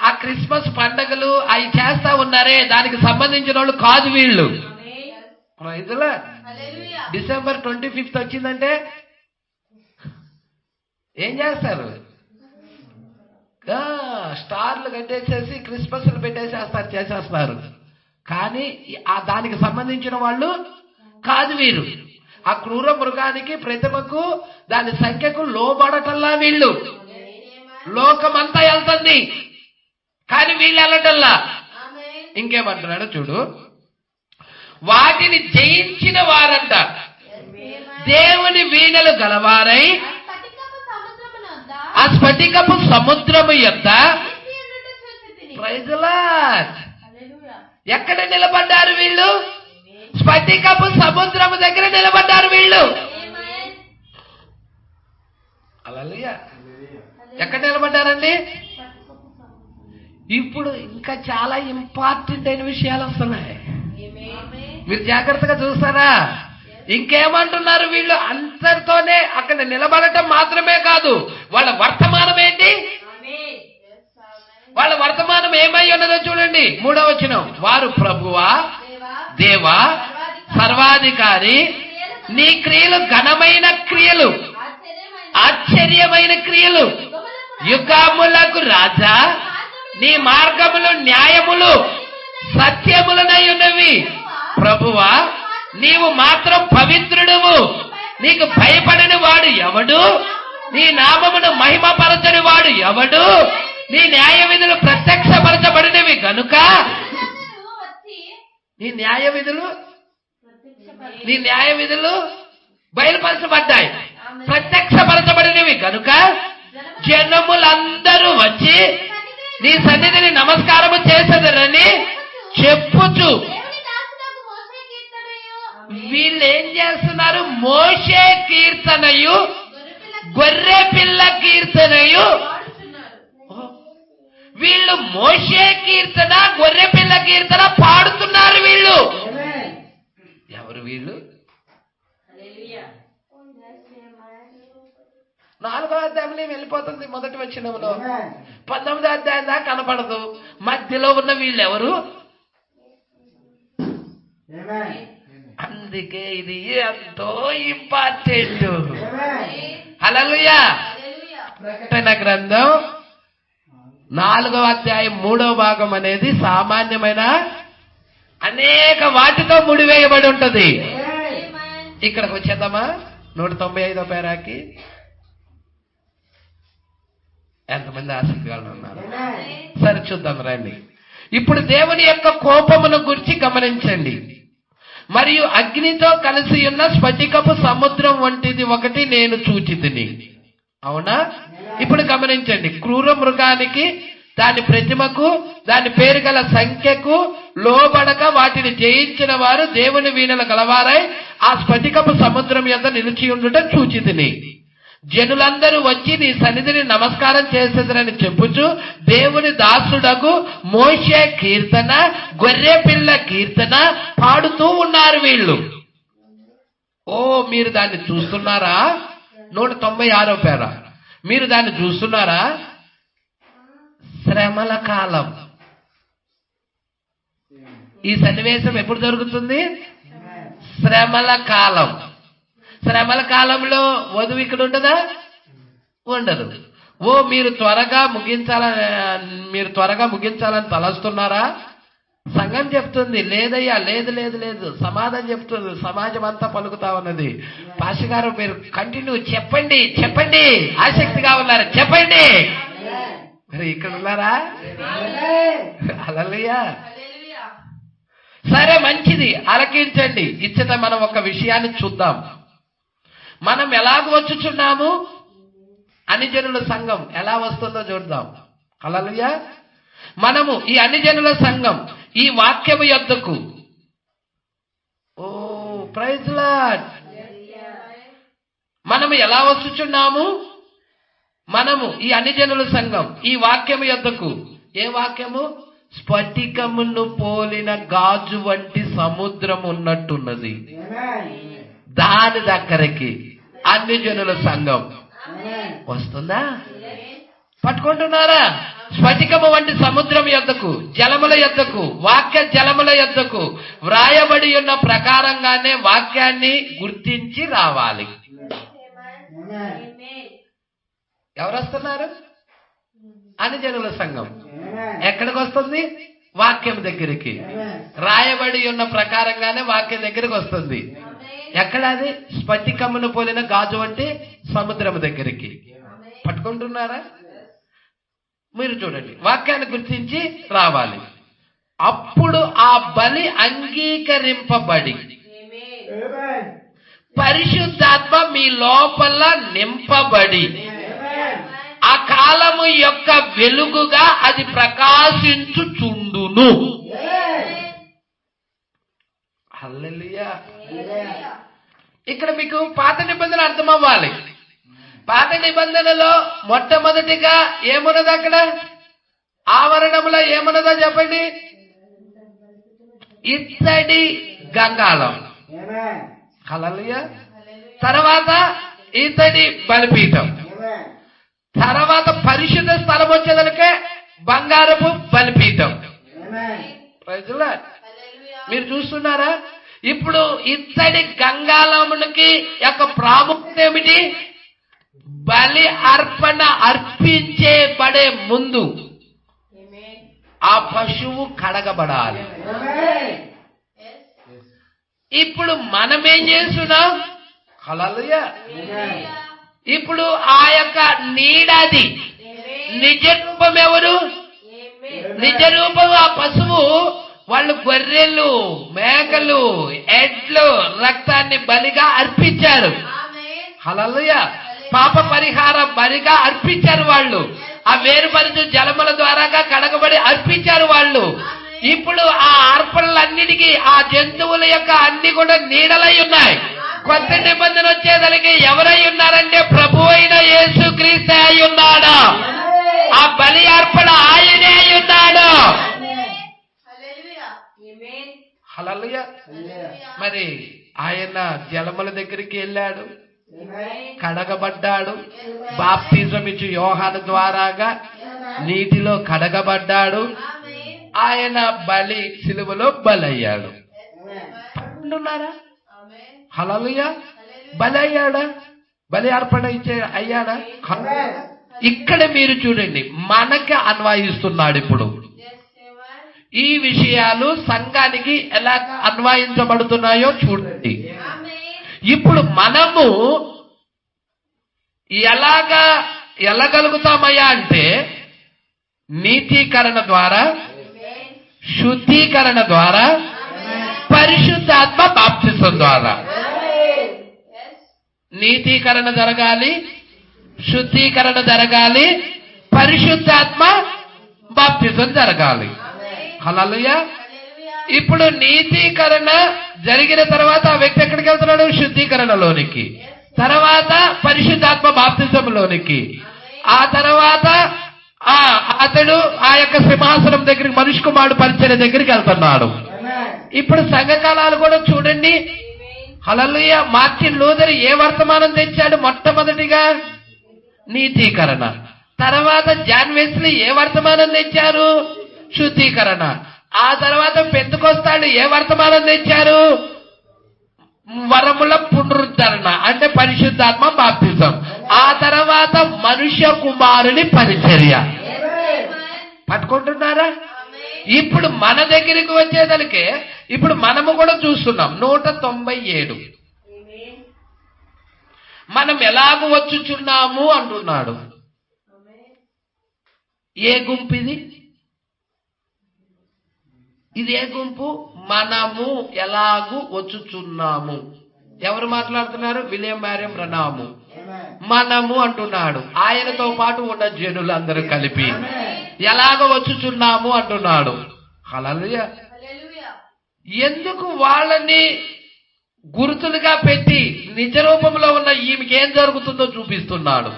ఆ క్రిస్మస్ పండగలు అవి చేస్తా ఉన్నారే, దానికి సంబంధించిన వాళ్ళు కాదు వీళ్ళు. డిసెంబర్ 25th వచ్చిందంటే ఏం చేస్తారు? స్టార్లు కట్టేసేసి క్రిస్మస్లు చేసేస్తారు. కానీ దానికి సంబంధించిన వాళ్ళు కాదు వీరు. ఆ క్రూర మృగానికి ప్రతిమకు దాని సంఖ్యకు లోబడటల్లా వీళ్ళు. లోకమంతా వెళ్తుంది కానీ వీళ్ళు వెళ్ళటల్లా. ఇంకేమంటున్నాడో చూడు. వాటిని జయించిన వారంట దేవుని వీణలు గలవారై ఆ స్ఫటికపు సముద్రము యొక్క ఎక్కడ నిలబడ్డారు వీళ్ళు? స్ఫటికపు సముద్రము దగ్గర నిలబడ్డారు వీళ్ళు. హల్లెలూయా. ఎక్కడ నిలబడ్డారండి? ఇప్పుడు ఇంకా చాలా ఇంపార్టెంట్ అయిన విషయాలు వస్తున్నాయి. మీరు జాగ్రత్తగా చూస్తారా? ఇంకేమంటున్నారు వీళ్ళు? అంతటితోనే అక్కడ నిలబడటం మాత్రమే కాదు, వాళ్ళ వర్తమానం ఏంటి? వాళ్ళ వర్తమానం ఏమై ఉన్నదో చూడండి. 3వ వచనం. వారు ప్రభువా, దేవా, సర్వాధికారి, నీ క్రియలు ఘనమైన క్రియలు, ఆశ్చర్యమైన క్రియలు, యుగములకు రాజా, నీ మార్గములు న్యాయములు సత్యములనై ఉన్నవి. ప్రభువా, నీవు మాత్రం పవిత్రుడువు, నీకు భయపడని వాడు ఎవడు? నీ నామమును మహిమపరచని వాడు ఎవడు? నీ న్యాయ విధులు ప్రత్యక్షపరచబడినవి గనుక నీ న్యాయ విధులు బయలుపరచబడ్డాయి, ప్రత్యక్షపరచబడినవి కనుక జనములందరూ వచ్చి నీ సన్నిధిని నమస్కారము చేసేదరని చెప్పుచు. వీళ్ళు ఏం చేస్తున్నారు? మోషే కీర్తనయు గొర్రె పిల్ల కీర్తనయు. వీళ్ళు మోషే కీర్తన గొర్రె పిల్ల కీర్తన పాడుతున్నారు. వీళ్ళు ఎవరు? వీళ్ళు 4వ అధ్యాయంలో వెళ్ళిపోతుంది. మొదటి వచనంలో 19వ అధ్యాయం దాకా కనపడదు. మధ్యలో ఉన్న వీళ్ళు ఎవరు? అందుకే ఇది ఎంతో ఇంపార్టెంట్. హల్లెలూయా. ప్రకటన గ్రంథం 4వ అధ్యాయం 3వ భాగం అనేది సామాన్యమైన అనేక వాటితో ముడివేయబడి ఉంటది. ఇక్కడికి వచ్చేద్దామా? 195వ పేరాకి. ఎంతమంది ఆసక్తిగా ఉన్నారు? సరే చూద్దాం రండి. ఇప్పుడు దేవుని యొక్క కోపమును గురించి గమనించండి. మరియు అగ్నితో కలిసి ఉన్న స్ఫటికపు సముద్రం వంటిది ఒకటి నేను చూచితిని. అవునా? ఇప్పుడు గమనించండి. క్రూర మృగానికి, దాని ప్రతిమకు, దాని పేరు గల సంఖ్యకు లోబడక వాటిని జయించిన వారు దేవుని వీణల గలవారై ఆ స్ఫటికపు సముద్రం యొద్ద నిలిచి ఉండుట చూచితిని. జనులందరూ వచ్చి నీ సన్నిధిని నమస్కారం చేసేదరని చెప్పుచు దేవుని దాసుడకు మోషే కీర్తన గొర్రె పిల్ల కీర్తన పాడుతూ ఉన్నారు వీళ్ళు. ఓ, మీరు దాన్ని చూస్తున్నారా? 196వ పేర. మీరు దాన్ని చూస్తున్నారా? శ్రమల కాలం. ఈ సన్నివేశం ఎప్పుడు జరుగుతుంది? శ్రమల కాలం. శ్రమల కాలంలో వధువు ఇక్కడ ఉండదా? ఉండదు. ఓ, మీరు త్వరగా ముగించాలని తలస్తున్నారా? సంఘం చెప్తుంది లేదయ్యా, లేదు లేదు లేదు. సమాధానం చెప్తుంది, సమాజం అంతా పలుకుతా ఉన్నది. పాస్టర్ గారు మీరు కంటిన్యూ చెప్పండి చెప్పండి, ఆసక్తిగా ఉన్నారు చెప్పండి. మరి ఇక్కడ ఉన్నారా? హల్లెలూయా. సరే, మంచిది, ఆలకించండి. ఇచ్చట మనం ఒక విషయాన్ని చూద్దాం. మనం ఎలాగ వచ్చుచున్నాము? అన్యజనుల సంఘం ఎలా వస్తుందో చూద్దాం. హల్లెలూయా. మనము ఈ అన్యజనుల సంఘం ఈ వాక్యము యొద్దకు, ఓ ప్రైజ్ లార్డ్, మనము ఎలా వచ్చుచున్నాము? మనము ఈ అన్యజనుల సంఘం ఈ వాక్యము యొద్దకు. ఏ వాక్యము? స్ఫటికమును పోలిన గాజు వంటి సముద్రం ఉన్నట్టున్నది. దాని దగ్గరికి అన్యజనుల సంఘం వస్తుందా? పట్టుకుంటున్నారా? స్ఫటికము వంటి సముద్రం యొద్దకు, జలముల యొద్దకు, వాక్య జలముల యొద్దకు వ్రాయబడి ఉన్న ప్రకారంగానే వాక్యాన్ని గుర్తించి రావాలి. ఎవరు వస్తున్నారు? అన్యజనుల సంఘం. ఎక్కడికి వస్తుంది? వాక్యం దగ్గరికి. రాయబడి ఉన్న ప్రకారంగానే వాక్యం దగ్గరికి వస్తుంది. ఎక్కడ అది? స్ఫటికమును పోలిన గాజు వంటి సముద్రము దగ్గరికి. పట్టుకుంటున్నారా? మీరు చూడండి, వాక్యాన్ని గుర్తించి రావాలి. అప్పుడు ఆ బలి అంగీకరింపబడి పరిశుద్ధాత్మ మీ లోపల నింపబడి ఆ కాలము యొక్క వెలుగుగా అది ప్రకాశించుచుండును. హల్లెలూయా. ఇక్కడ మీకు పాత నిబంధన అర్థం అవ్వాలి. పాత నిబంధనలో మొట్టమొదటిగా ఏమున్నది? అక్కడ ఆవరణములో ఏమున్నదో చెప్పండి? ఇత్తడి గంగాళం. హల్లెలూయా. తర్వాత ఇత్తడి బలిపీఠం. తర్వాత పరిశుద్ధ స్థలం వచ్చేదనికే బంగారపు బలిపీఠం. Praise Lord. మీరు చూస్తున్నారా? ఇప్పుడు ఇత్తడి గంగాళమునికి యొక్క ప్రాముఖ్యత ఏమిటి? బలి అర్పణ అర్పించేబడే ముందు ఆ పశువు కడగబడాలి. ఇప్పుడు మనమేం చేస్తున్నాం? హల్లెలూయా. ఇప్పుడు ఆ యొక్క నీడది. నిజ రూపం ఎవరు? నిజ రూపం ఆ పశువు వాళ్ళు గొర్రెలు, మేకలు, ఎడ్లు రక్తాన్ని బలిగా అర్పించారు. హల్లెలూయా. పాప పరిహార బలిగా అర్పించారు వాళ్ళు. ఆ వేరుపరచు జలముల ద్వారాగా కడగబడి అర్పించారు వాళ్ళు. ఇప్పుడు ఆ అర్పణలన్నిటికీ ఆ జంతువుల యొక్క అన్ని కూడా నీడలై ఉన్నాయి. కొత్త నిబంధన వచ్చేదానికి ఎవరై ఉన్నారంటే ప్రభు అయిన యేసుక్రీస్తు అయి ఉన్నాడు. ఆ బలి అర్పణ ఆయనే అయి ఉన్నాడు. హల్లెలూయా. మరి ఆయన జలముల దగ్గరికి వెళ్ళాడు, కడగబడ్డాడు. బాప్తిజం ఇచ్చి యోహాను ద్వారాగా నీటిలో కడగబడ్డాడు. ఆయన బలి సిలువలో బలయ్యాడు. అంటున్నారా? హల్లెలూయా. బలి అయ్యాడా? బలి అర్పణ అయ్యాడా? ఇక్కడ మీరు చూడండి, మనకి అన్వయిస్తున్నాడు. ఇప్పుడు ఈ విషయాలు సంఘానికి ఎలా అన్వయించబడుతున్నాయో చూడండి. ఇప్పుడు మనము ఎలాగా వెళ్ళగలుగుతామయ్యా అంటే నీతీకరణ ద్వారా, శుద్ధీకరణ ద్వారా, పరిశుద్ధాత్మ బాప్తిసం ద్వారా. నీతీకరణ జరగాలి, శుద్ధీకరణ జరగాలి, పరిశుద్ధాత్మ బాప్తిసం జరగాలి. హల్లెలూయా. ఇప్పుడు నీతీకరణ జరిగిన తర్వాత ఆ వ్యక్తి ఎక్కడికి వెళ్తున్నాడు? శుద్ధీకరణలోనికి. తర్వాత పరిశుద్ధాత్మ బాప్తిజంలోనికి. ఆ తర్వాత అతడు ఆ యొక్క సింహాసనం దగ్గరికి, మనుష్య కుమారుడు పరిచర్య దగ్గరికి వెళ్తున్నాడు. ఇప్పుడు సంఘకాలాలు కూడా చూడండి. హల్లెలూయా. మార్టిన్ లూథర్ ఏ వర్తమానం తెచ్చాడు? మొట్టమొదటిగా నీతీకరణ. తర్వాత జాన్ వెస్లీ ఏ వర్తమానం తెచ్చారు? శుద్ధీకరణ. ఆ తర్వాత పెంతెకొస్తాళ్ళు ఏ వర్తమానం తెచ్చారు? వరముల పునరుద్ధరణ, అంటే పరిశుద్ధాత్మ బాప్తిజం. ఆ తర్వాత మనుష్య కుమారుని పరిచర్య. పట్టుకుంటున్నారా? ఇప్పుడు మన దగ్గరికి వచ్చేదానికే ఇప్పుడు మనము కూడా చూస్తున్నాం. 197 మనం ఎలాగ వచ్చుచున్నాము అంటున్నాడు. ఏ గుంపు ఇది? ఇది ఏ గుంపు? మనము ఎలాగూ వచ్చుచున్నాము. ఎవరు మాట్లాడుతున్నారు? విలియం మ్యారియం బ్రనాము. మనము అంటున్నాడు. ఆయనతో పాటు ఉన్న జనులందరూ కలిపి ఎలాగ వచ్చుచున్నాము అంటున్నాడు. హల్లెలూయా. ఎందుకు వాళ్ళని గుర్తులుగా పెట్టి నిజ రూపంలో ఉన్న ఈమెకి ఏం జరుగుతుందో చూపిస్తున్నాడు.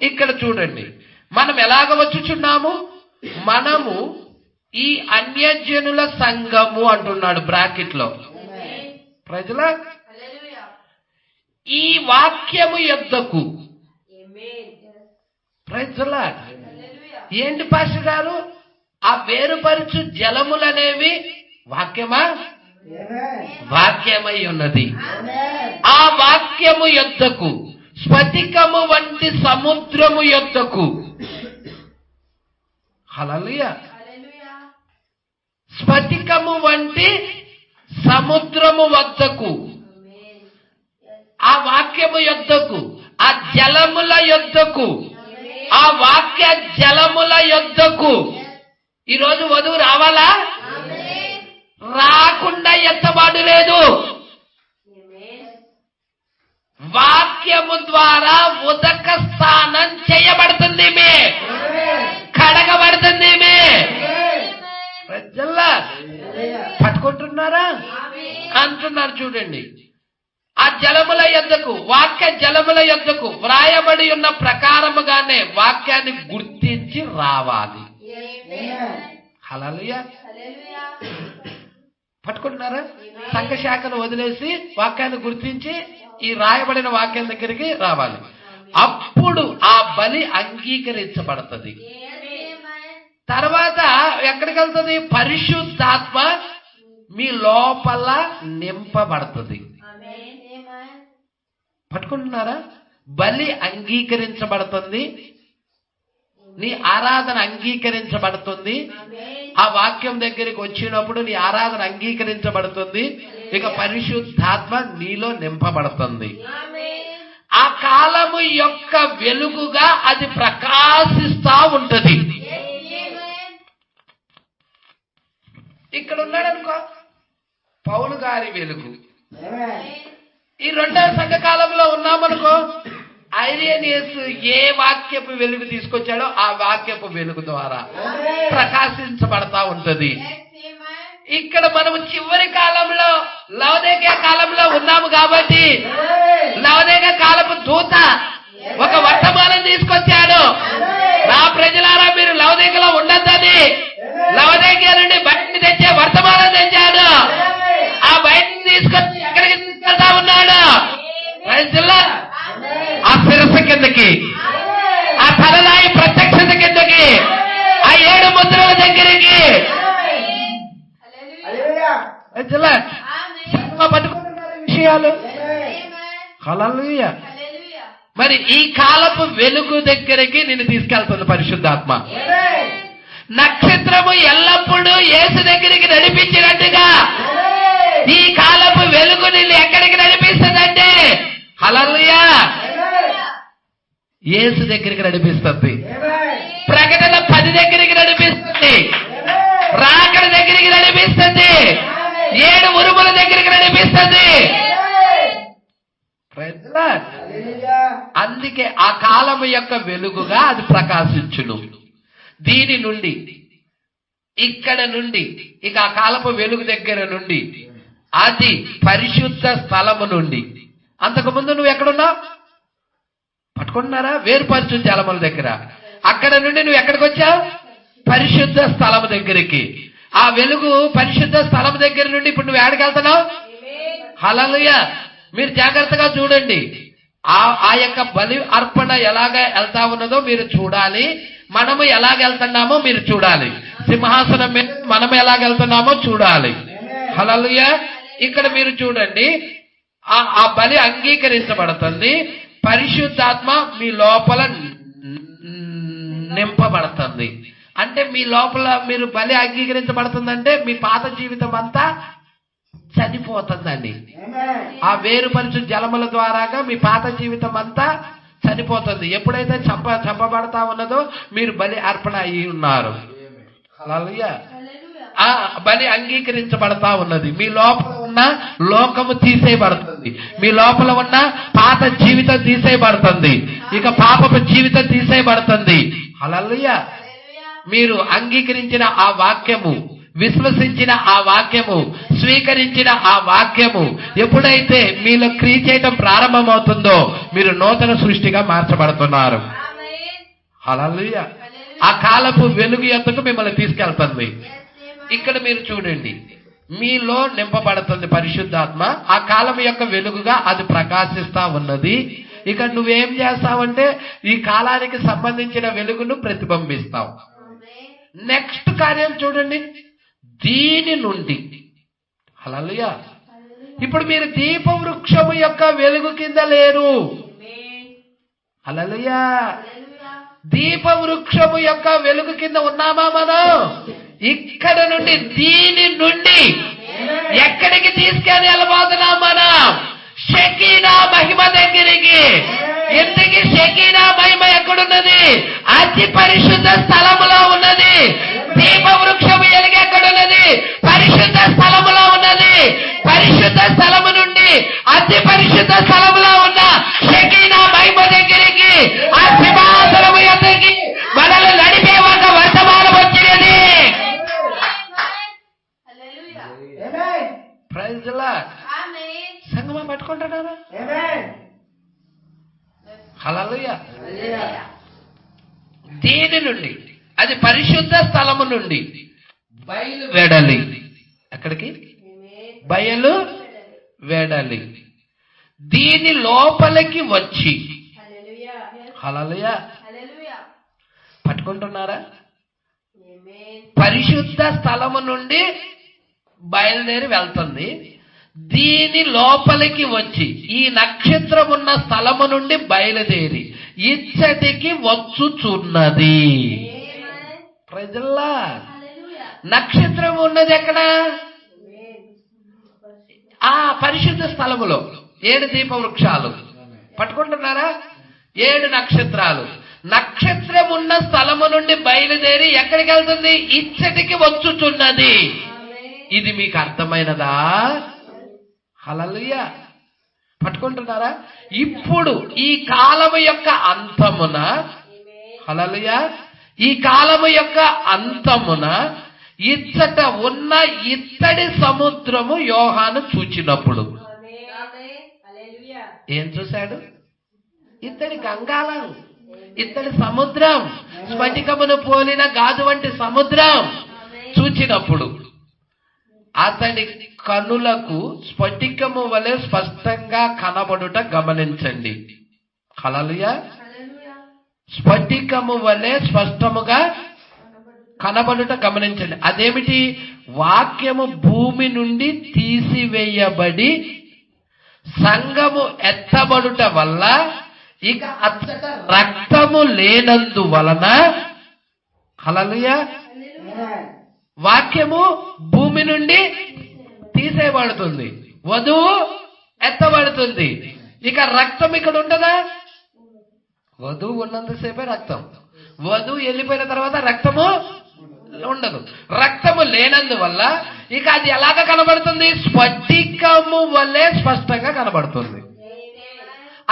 ఇక్కడ చూడండి, మనం ఎలాగ వచ్చుచున్నాము? మనము ఈ అన్యజనుల సంఘము అంటున్నాడు బ్రాకెట్ లో. ప్రజల ఈ వాక్యము యొద్దకు. ప్రజల ఏంటి పాస్టర్ గారు? ఆ వేరుపరచు జలములనేవి వాక్యమా? వాక్యమై ఉన్నది. ఆ వాక్యము యొద్దకు, స్ఫటికము వంటి సముద్రము యొద్దకు. హల్లెలూయా. స్ఫటికము వంటి సముద్రము వద్దకు, ఆ వాక్యము యొద్దకు, ఆ జలముల యొద్దకు, ఆ వాక్య జలముల యొద్దకు. ఈరోజు వధువు రావాలా? రాకుండా ఎత్తబాటు లేదు. వాక్యము ద్వారా ఉదక స్నానం చేయబడుతుంది, కడగబడుతుంది. ప్రజల్లా పట్టుకుంటున్నారా? అంటున్నారు. చూడండి, ఆ జలముల యొద్దకు, వాక్య జలముల యొద్దకు వ్రాయబడి ఉన్న ప్రకారముగానే వాక్యాన్ని గుర్తించి రావాలి. హల్లెలూయా. పట్టుకుంటున్నారా? సంఘ శాఖను వదిలేసి వాక్యాన్ని గుర్తించి ఈ రాయబడిన వాక్యం దగ్గరికి రావాలి. అప్పుడు ఆ బలి అంగీకరించబడుతుంది. తర్వాత ఎక్కడికి వెళ్తుంది? పరిశుద్ధాత్మ మీ లోపల నింపబడుతుంది. పట్టుకుంటున్నారా? బలి అంగీకరించబడుతుంది, నీ ఆరాధన అంగీకరించబడుతుంది. ఆ వాక్యం దగ్గరికి వచ్చినప్పుడు నీ ఆరాధన అంగీకరించబడుతుంది. ఇక పరిశుద్ధాత్మ నీలో నింపబడుతుంది. ఆ కాలము యొక్క వెలుగుగా అది ప్రకాశిస్తా ఉంటది. ఇక్కడ ఉన్నాడు అనుకో, పౌలు గారి వెలుగు. ఈ రెండవ సంఘ కాలంలో ఉన్నామనుకో, ఐరేనియస్ ఏ వాక్యపు వెలుగు తీసుకొచ్చాడో ఆ వాక్యపు వెలుగు ద్వారా ప్రకాశించబడతా ఉంటది. ఇక్కడ మనము చివరి కాలంలో లవోదికయ కాలంలో ఉన్నాము కాబట్టి లవోదికయ కాలపు దూత ఒక వర్తమానం తీసుకొచ్చాడు. నా ప్రజలారా మీరు లవోదికయలో ఉండొద్దని లవోదికయ నుండి బయటికి తెచ్చే వర్తమానం తెచ్చాడు. ఆ బయటికి తీసుకొచ్చి ఎక్కడికి తీసుకెళ్తా ఉన్నాడు? ఆ శిరస్సు కిందకి, ఆ తలరాయి ప్రత్యక్షత కిందకి, ఆ 7 ముద్రల దగ్గరికి. విషయాలు హల్లెలూయా. మరి ఈ కాలపు వెలుగు దగ్గరికి నిన్ను తీసుకెళ్తుంది పరిశుద్ధాత్మ. నక్షత్రము ఎల్లప్పుడూ యేసు దగ్గరికి నడిపించినట్టుగా ఈ కాలపు వెలుగు నిన్ను ఎక్కడికి నడిపిస్తుందంటే హల్లెలూయా యేసు దగ్గరికి నడిపిస్తుంది. ప్రకటన 10 దగ్గరికి నడిపిస్తుంది. రాకడ దగ్గరికి నడిపిస్తుంది. 7 ఉరుముల దగ్గరికి నడిపిస్తుంది. అందుకే ఆ కాలము యొక్క వెలుగుగా అది ప్రకాశించును. దీని నుండి ఇక్కడ నుండి ఇక ఆ కాలపు వెలుగు దగ్గర నుండి అది పరిశుద్ధ స్థలము నుండి. అంతకుముందు నువ్వు ఎక్కడున్నావు? పట్టుకుంటున్నారా? వేరుపరచు జలముల దగ్గర. అక్కడ నుండి నువ్వు ఎక్కడికి వచ్చావు? పరిశుద్ధ స్థలము దగ్గరికి. ఆ వెలుగు పరిశుద్ధ స్థలం దగ్గర నుండి ఇప్పుడు నువ్వు ఎక్కడికి వెళ్తున్నావు? హల్లెలూయా. మీరు జాగ్రత్తగా చూడండి. ఆ యొక్క బలి అర్పణ ఎలాగ వెళ్తా ఉన్నదో మీరు చూడాలి. మనము ఎలాగ వెళ్తున్నామో మీరు చూడాలి. సింహాసనం మీద మనం ఎలాగ వెళ్తున్నామో చూడాలి. హల్లెలూయా. ఇక్కడ మీరు చూడండి, ఆ బలి అంగీకరించబడుతుంది. పరిశుద్ధాత్మ మీ లోపల నింపబడుతుంది. అంటే మీ లోపల మీరు బలి అంగీకరించబడుతుందంటే మీ పాత జీవితం అంతా చనిపోతుందండి. ఆ వేరుపరచు జలముల ద్వారాగా మీ పాత జీవితం అంతా చనిపోతుంది. ఎప్పుడైతే చంపబడతా ఉన్నదో మీరు బలి అర్పణ అయి ఉన్నారు. హల్లెలూయా. ఆ బలి అంగీకరించబడతా ఉన్నది. మీ లోపల ఉన్న లోకము తీసేయబడుతుంది. మీ లోపల ఉన్న పాత జీవితం తీసేయబడుతుంది. ఇక పాపపు జీవితం తీసేయబడుతుంది. హల్లెలూయా. మీరు అంగీకరించిన ఆ వాక్యము, విశ్వసించిన ఆ వాక్యము, స్వీకరించిన ఆ వాక్యము ఎప్పుడైతే మీలో క్రియ చేయటం ప్రారంభమవుతుందో మీరు నూతన సృష్టిగా మార్చబడుతున్నారు. హల్లెలూయా. ఆ కాలపు వెలుగు యొద్దకు మిమ్మల్ని తీసుకెళ్తుంది. ఇక్కడ మీరు చూడండి, మీలో నింపబడుతుంది పరిశుద్ధాత్మ. ఆ కాలం యొక్క వెలుగుగా అది ప్రకాశిస్తా ఉన్నది. ఇక నువ్వేం చేస్తావంటే ఈ కాలానికి సంబంధించిన వెలుగును ప్రతిబింబిస్తావు. నెక్స్ట్ కార్యం చూడండి, దీని నుండి హల్లెలూయా. ఇప్పుడు మీరు దీప వృక్షము యొక్క వెలుగు కింద లేరు. హల్లెలూయా. దీప వృక్షము యొక్క వెలుగు కింద ఉన్నామా మనం? ఇక్కడ నుండి దీని నుండి ఎక్కడికి తీసుకెళ్ళి వెళ్ళబోతున్నాం మనం? షకీనా మహిమ దగ్గరికి. ఎందుకు షకీనా మహిమ ఎక్కడున్నది? అతి పరిశుద్ధ స్థలములో ఉన్నది. దీప వృక్షము ఎలుగు ఎక్కడున్నది? పరిశుద్ధ స్థలములో ఉన్నది. పరిశుద్ధ స్థలము నుండి అతి పరిశుద్ధ స్థలములో ఉన్న షకీనా మహిమ దగ్గరికి, ఆ సింహాసనము యొద్దకి మనల్ని నడిపే ఒక వర్తమానం వచ్చినది. Praise the Lord. సంగమా పట్టుకుంటున్నారా? హల్లెలూయా. దీని నుండి అది పరిశుద్ధ స్థలము నుండి బయలు వెడలి. ఎక్కడికి? బయలు వెడలి. దీని లోపలికి వచ్చి. హల్లెలూయా. పట్టుకుంటున్నారా? పరిశుద్ధ స్థలము నుండి బయలుదేరి వెళ్తుంది. దీని లోపలికి వచ్చి ఈ నక్షత్రం ఉన్న స్థలము నుండి బయలుదేరి ఇచ్చటికి వచ్చుచున్నది. ప్రజల్లా నక్షత్రం ఉన్నది ఎక్కడ? ఆ పరిశుద్ధ స్థలములో 7 దీప వృక్షాలు. పట్టుకుంటున్నారా? 7 నక్షత్రాలు. నక్షత్రం ఉన్న స్థలము నుండి బయలుదేరి ఎక్కడికి వెళ్తుంది? ఇచ్చటికి వచ్చుచున్నది. ఇది మీకు అర్థమైనదా? హల్లెలూయా. పట్టుకుంటున్నారా? ఇప్పుడు ఈ కాలము యొక్క అంతమున, హల్లెలూయా, ఈ కాలము యొక్క అంతమున ఇచ్చట ఉన్న ఇత్తడి సముద్రము యోహాను చూచినప్పుడు ఏం చూశాడు? ఇత్తడి గంగాలం, ఇత్తడి సముద్రం, స్ఫటికమును పోలిన గాజు వంటి సముద్రం చూచినప్పుడు అతడి కనులకు స్ఫటికము వలె స్పష్టంగా కనబడుట గమనించండి. హల్లెలూయా. స్ఫటికము వలె స్పష్టముగా కనబడుట గమనించండి. అదేమిటి? వాక్యము భూమి నుండి తీసివేయబడి సంఘము ఎత్తబడుట వల్ల ఇక అచ్చట రక్తము లేనందువలన, హల్లెలూయా, వాక్యము భూమి నుండి తీసేయబడుతుంది, వధువు ఎత్తబడుతుంది. ఇక రక్తం ఇక్కడ ఉంటుందా? వధువు ఉన్నంతసేపే రక్తం, వధువు వెళ్ళిపోయిన తర్వాత రక్తము ఉండదు. రక్తము లేనందువల్ల ఇక అది ఎలాగ కనబడుతుంది? స్ఫటికము వలె స్పష్టంగా కనబడుతుంది.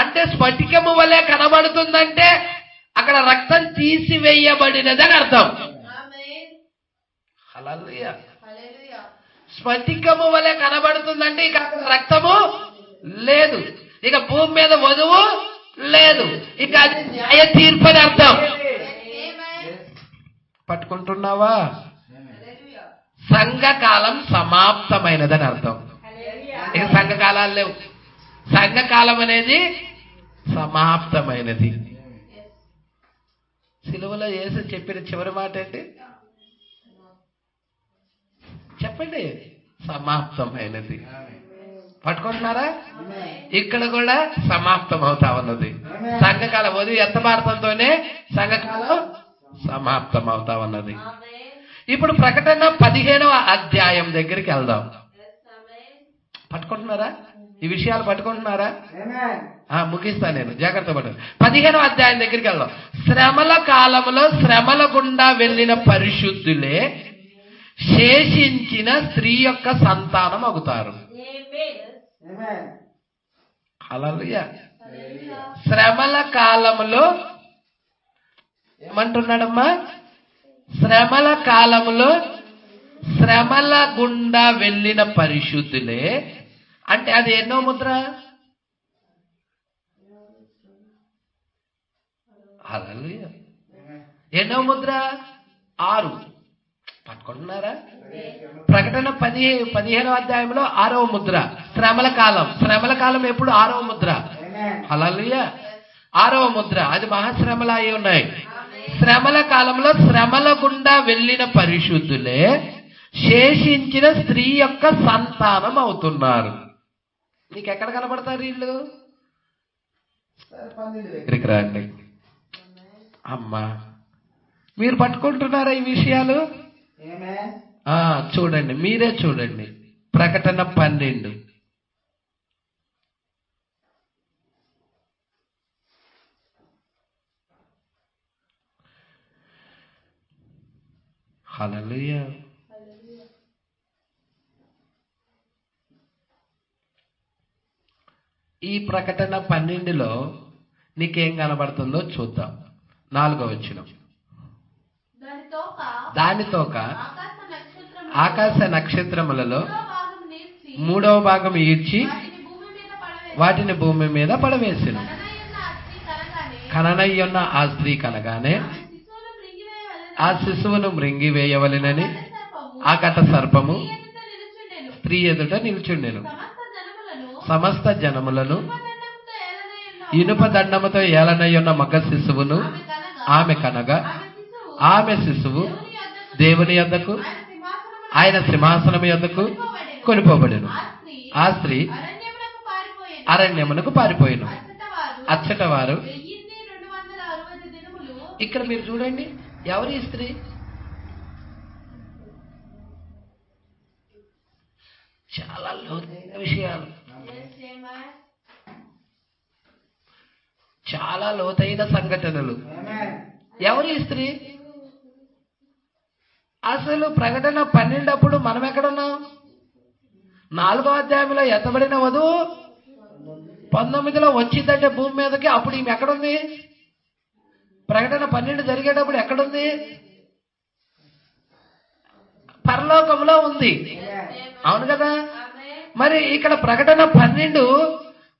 అంటే స్ఫటికము వలె కనబడుతుందంటే అక్కడ రక్తం తీసివేయబడినదని అర్థం. హల్లెలూయా. స్ఫటికము వలె కనబడుతుందంటే ఇక రక్తము లేదు, ఇక భూమి మీద వధువు లేదు, ఇక అది న్యాయ తీర్పు అని అర్థం. పట్టుకుంటున్నావా? సంఘకాలం సమాప్తమైనదని అర్థం. ఇక సంఘకాలాలు లేవు. సంఘకాలం అనేది సమాప్తమైనది. సిలువలో యేసు చెప్పిన చివరి మాట ఏంటి చెప్పండి? సమాప్తమైనది. పట్టుకుంటున్నారా? ఇక్కడ కూడా సమాప్తం అవుతా ఉన్నది. సంఘకాలం వదిలి ఎత్తబారతంతోనే సంఘకాలం సమాప్తం అవుతా ఉన్నది. ఇప్పుడు ప్రకటన 15వ అధ్యాయం దగ్గరికి వెళ్దాం. పట్టుకుంటున్నారా? ఈ విషయాలు పట్టుకుంటున్నారా? ముగిస్తా నేను, జాగ్రత్త పడు. 15వ అధ్యాయం దగ్గరికి వెళ్దాం. శ్రమల కాలంలో శ్రమల గుండా వెళ్ళిన పరిశుద్ధులే శేషించిన స్త్రీ యొక్క సంతానం అవుతారు. హల్లెలూయా. శ్రమల కాలంలో ఏమంటున్నాడమ్మా? శ్రమల కాలంలో శ్రమల గుండా వెళ్ళిన పరిశుద్ధులే అంటే అది ఎన్నో ముద్ర? హల్లెలూయా. ఎన్నో ముద్ర? 6. పట్టుకుంటున్నారా? ప్రకటన 15వ అధ్యాయంలో 6వ ముద్ర శ్రమల కాలం. శ్రమల కాలం ఎప్పుడు? 6వ ముద్ర. హల్లెలూయా. 6వ ముద్ర అది మహాశ్రమలు అయి ఉన్నాయి. శ్రమల కాలంలో శ్రమల గుండా వెళ్ళిన పరిశుద్ధులే శేషించిన స్త్రీ యొక్క సంతానం అవుతున్నారు. నీకు ఎక్కడ కనబడతారు వీళ్ళు? ఇక్కడికి రండి. అమ్మా, మీరు పట్టుకుంటున్నారా ఈ విషయాలు? చూడండి, మీరే చూడండి. ప్రకటన 12. హల్లెలూయా. ఈ ప్రకటన 12లో నీకేం కనబడుతుందో చూద్దాం. 4వ వచనం. దాని తోక ఆకాశ నక్షత్రములలో 3వ భాగం ఈడ్చి వాటిని భూమి మీద పడవేసిన. కననయ్యున్న ఆ స్త్రీ కనగానే ఆ శిశువును మృంగివేయవలెనని ఆ ఘట సర్పము స్త్రీ ఎదుట నిల్చుండెను. సమస్త జనములను ఇనుప దండముతో ఏలనయ్యున్న మగ శిశువును ఆమె కనగా ఆమె శిశువు దేవుని యొద్దకు ఆయన సింహాసనం యొద్దకు కొనిపోబడెను. ఆ స్త్రీ అరణ్యమునకు పారిపోయెను. అచ్చట వారు ఇక్కడ మీరు చూడండి, ఎవరి స్త్రీ? చాలా లోతైన విషయాలు, చాలా లోతైన సంఘటనలు. ఎవరి స్త్రీ? అసలు ప్రకటన 12 అప్పుడు మనం ఎక్కడున్నాం? 4వ అధ్యాయంలో ఎత్తబడిన వధువు 19లో వచ్చిందంటే భూమి మీదకి. అప్పుడు ఈమె ఎక్కడుంది? ప్రకటన 12 జరిగేటప్పుడు ఎక్కడుంది? పరలోకంలో ఉంది. అవును కదా? మరి ఇక్కడ ప్రకటన 12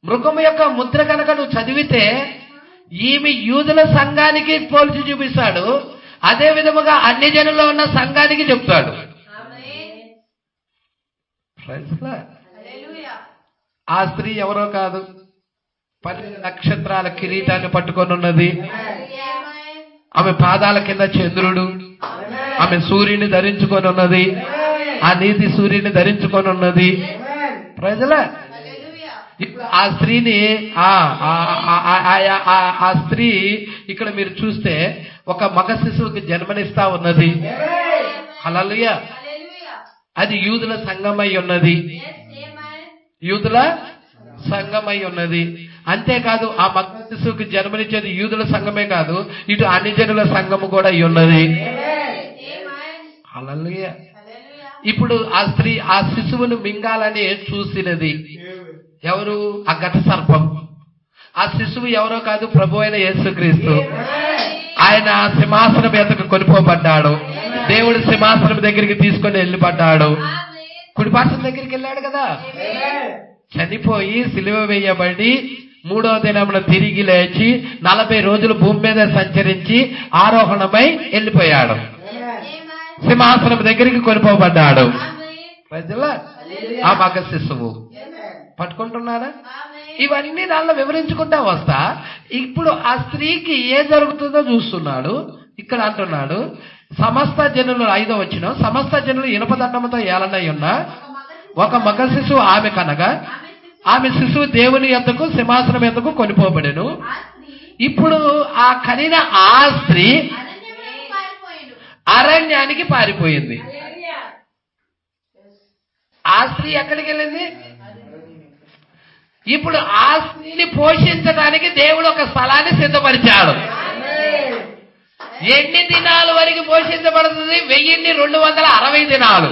మృగము యొక్క ముద్ర కనుక నువ్వు చదివితే ఈమె యూదుల సంఘానికి పోల్చి చూపిస్తాడు, అదే విధముగా అన్ని జనుల్లో ఉన్న సంఘానికి చెప్తాడు. ఆ స్త్రీ ఎవరో కాదు, 12 నక్షత్రాల కిరీటాన్ని పట్టుకొని ఉన్నది. ఆమె పాదాల కింద చంద్రుడు, ఆమె సూర్యుని ధరించుకొని ఉన్నది, ఆ నీతి సూర్యుని ధరించుకొని ఉన్నది. ప్రజల ఆ స్త్రీని ఆ స్త్రీ ఇక్కడ మీరు చూస్తే ఒక మగ శిశువుకి జన్మనిస్తా ఉన్నది. హల్లెలూయా. అది యూదుల సంఘమై ఉన్నది, యూదుల సంఘమై ఉన్నది. అంతేకాదు ఆ మగ శిశువుకి జన్మనిచ్చేది యూదుల సంఘమే కాదు, ఇటు అన్ని జనుల సంఘము కూడా అయి ఉన్నది. హల్లెలూయా. ఇప్పుడు ఆ స్త్రీ ఆ శిశువును మింగాలని చూసినది ఎవరు? ఆ ఘట సర్పం. ఆ శిశువు ఎవరో కాదు, ప్రభు అయిన యేసుక్రీస్తు. ఆయన సింహాసనం మీదకు కొనిపోబడ్డాడు. దేవుడు సింహాసనం దగ్గరికి తీసుకొని వెళ్ళిపడ్డాడు. కుడిపార్శ్వం దగ్గరికి వెళ్ళాడు కదా. చనిపోయి సిలువ వేయబడి 3వ దినమున తిరిగి లేచి 40 రోజులు భూమి మీద సంచరించి ఆరోహణమై వెళ్ళిపోయాడు. సింహాసనం దగ్గరికి కొనిపోబడ్డాడు. ప్రజల ఆ మగ శిశువు పట్టుకుంటున్నారా? ఇవన్నీ దానిలో వివరించుకుంటా వస్తా. ఇప్పుడు ఆ స్త్రీకి ఏం జరుగుతుందో చూస్తున్నాడు. ఇక్కడ అంటున్నాడు, సమస్త జనులు 5వ వచనం, సమస్త జనులు ఇనుపదండముతో ఏలనై ఉన్న ఒక మగ శిశువు ఆమె కనగా ఆమె శిశువు దేవుని యొద్దకు సింహాసనం యొద్దకు కొనిపోబడెను. ఇప్పుడు ఆ కనిన ఆ స్త్రీ అరణ్యానికి పారిపోయింది. ఆ స్త్రీ ఎక్కడికి వెళ్ళింది? ఇప్పుడు ఆ స్త్రీని పోషించడానికి దేవుడు ఒక స్థలాన్ని సిద్ధపరిచాడు. ఎన్ని దినాల వరకు పోషించబడుతుంది? 1260 దినాలు.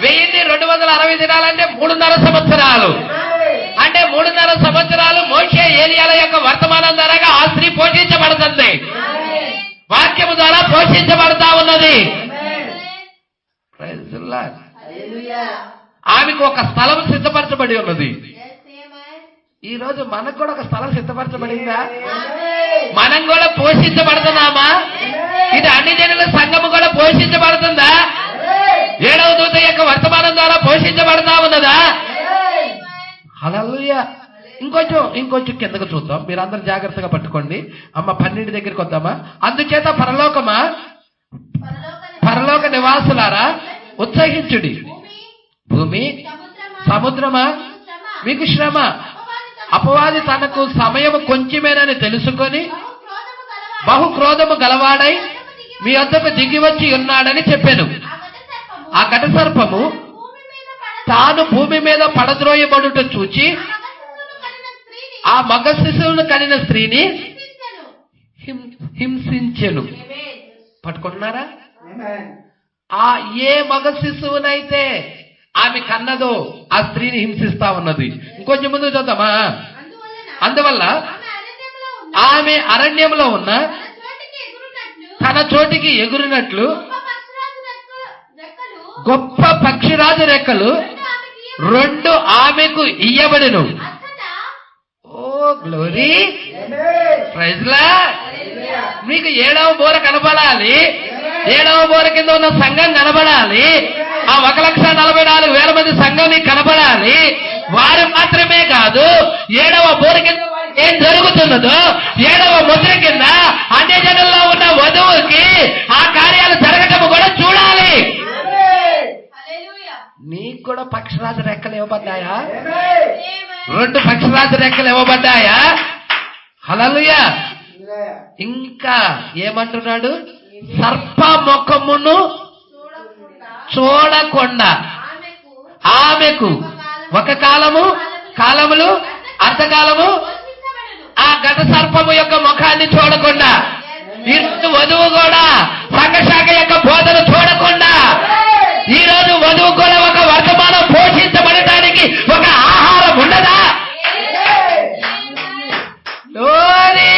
1260 దినాలు అంటే 3.5 సంవత్సరాలు. అంటే 3.5 సంవత్సరాలు మోషే ఏలియాల యొక్క వర్తమానం ద్వారా ఆ స్త్రీ పోషించబడుతుంది. వాక్యము ద్వారా పోషించబడతా ఉన్నది. ఆమెకు ఒక స్థలం సిద్ధపరచబడి ఉన్నది. ఈ రోజు మనకు కూడా ఒక స్థలం సిద్ధపరచబడిందా? మనం కూడా పోషించబడుతున్నామా? ఇది అన్ని జనుల సంఘము కూడా పోషించబడుతుందా? 7వ దూత యొక్క వర్తమానం ద్వారా పోషించబడతా ఉన్నదా? హల్లెలూయా. ఇంకొంచెం కిందకు చూద్దాం. మీరందరూ జాగ్రత్తగా పట్టుకోండి. అమ్మ 12 దగ్గరికి వద్దామా? అందుచేత పరలోక నివాసులారా ఉత్సహించుడి. భూమి సముద్రమా మీకు శ్రమ. అపవాది తనకు సమయము కొంచెమేనని తెలుసుకొని బహు క్రోధము గలవాడై మీ వద్దకు దిగి వచ్చి ఉన్నాడని చెప్పాను. ఆ ఘట సర్పము తాను భూమి మీద పడద్రోయబడుట చూచి ఆ మగ శిశువును కనిన స్త్రీని హింసించెను. పట్టుకుంటున్నారా? ఆ ఏ మగ శిశువునైతే ఆమె కన్నదో ఆ స్త్రీని హింసిస్తా ఉన్నది. ఇంకొంచెం ముందు చూద్దామా? అందువల్ల ఆమె అరణ్యంలో ఉన్న తన చోటికి ఎగురినట్లు గొప్ప పక్షిరాజు రెక్కలు 2 ఆమెకు ఇయ్యబడెను. Oh glory, praise lord. మీకు 7వ బోర కనపడాలి. 7వ బోర కింద ఉన్న సంఘం కనపడాలి. ఆ 1,44,000 మంది సంఘం మీకు కనపడాలి. వారు మాత్రమే కాదు, 7వ బోర కింద ఏం జరుగుతున్నదో 7వ ముద్ర కింద అన్ని జనుల్లో ఉన్న వధువుకి ఆ కార్యాలు జరగటం కూడా చూడాలి. నీకు కూడా పక్షిరాజు రెక్కలు ఇవ్వబడ్డాయా? 2 పక్షిరాజు రెక్కలు ఇవ్వబడ్డాయా? హల్లెలూయా. ఇంకా ఏమంటున్నాడు? సర్ప ముఖమును చూడకుండా ఆమెకు ఒక కాలములు అర్ధకాలము ఆ ఘట సర్పము యొక్క ముఖాన్ని చూడకుండా. ఈరోజు వధువు కూడా సంఘశాఖ యొక్క బోధన చూడకుండా ఈ రోజు వధువు కూడా ఒక వర్తమానం పోషించబడటానికి ఒక ఆహారం ఉండదా? Glory!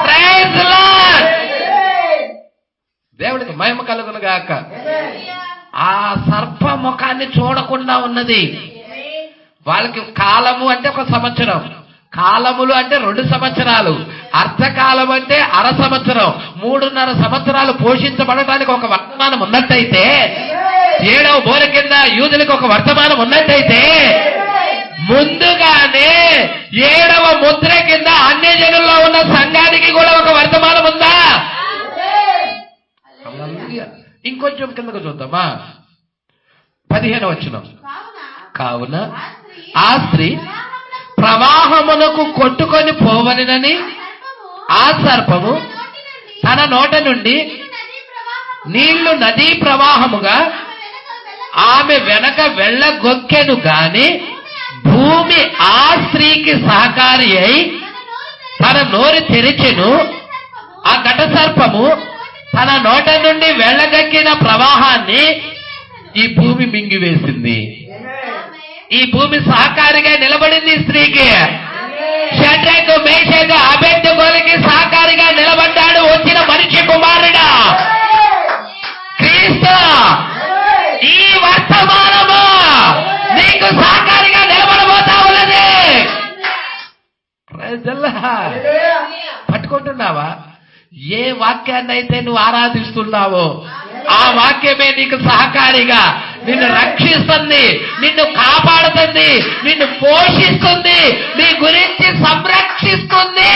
Praise the Lord! దేవుడికి మహిమ కలుగును గాక. ఆ సర్ప ముఖాన్ని చూడకుండా ఉన్నది. వాళ్ళకి కాలము అంటే 1 సంవత్సరం, కాలములు అంటే 2 సంవత్సరాలు, అర్ధకాలం అంటే 1/2 సంవత్సరం, 3.5 సంవత్సరాలు పోషించబడటానికి ఒక వర్తమానం ఉన్నట్టయితే, 7వ బోర కింద యూదులకు ఒక వర్తమానం ఉన్నట్టయితే, ముందుగానే 7వ ముద్ర కింద అన్ని జనుల్లో ఉన్న సంఘానికి కూడా ఒక వర్తమానం ఉందా? ఇంకొంచెం కిందకు చూద్దామా? 15వ వచనం. కావున ఆ స్త్రీ ప్రవాహమునకు కొట్టుకొని పోవనినని ఆ సర్పము తన నోట నుండి నీళ్లు నదీ ప్రవాహముగా ఆమె వెనక వెళ్ళగొక్కెను గాని భూమి ఆ స్త్రీకి సహకారి అయి తన నోరు తెరిచెను. ఆ ఘట సర్పము తన నోట నుండి వెళ్ళగక్కిన ప్రవాహాన్ని ఈ భూమి మింగివేసింది. ఈ భూమి సహకారిగా నిలబడింది స్త్రీకి. షడ్రకు మేషకు అబేద్నెగోలకి సహకారిగా నిలబడ్డాడు వచ్చిన మనిషి కుమారుడా క్రీస్తు. ఈ వర్తమానము నీకు సహకారిగా నిలబడబోతా ఉన్నది. పట్టుకుంటున్నావా? ఏ వాక్యాన్ని అయితే నువ్వు ఆరాధిస్తున్నావో ఆ వాక్యమే నీకు సహకారిగా నిన్ను రక్షిస్తుంది, నిన్ను కాపాడుతుంది, నిన్ను పోషిస్తుంది, నీ గురించి సంరక్షిస్తుంది.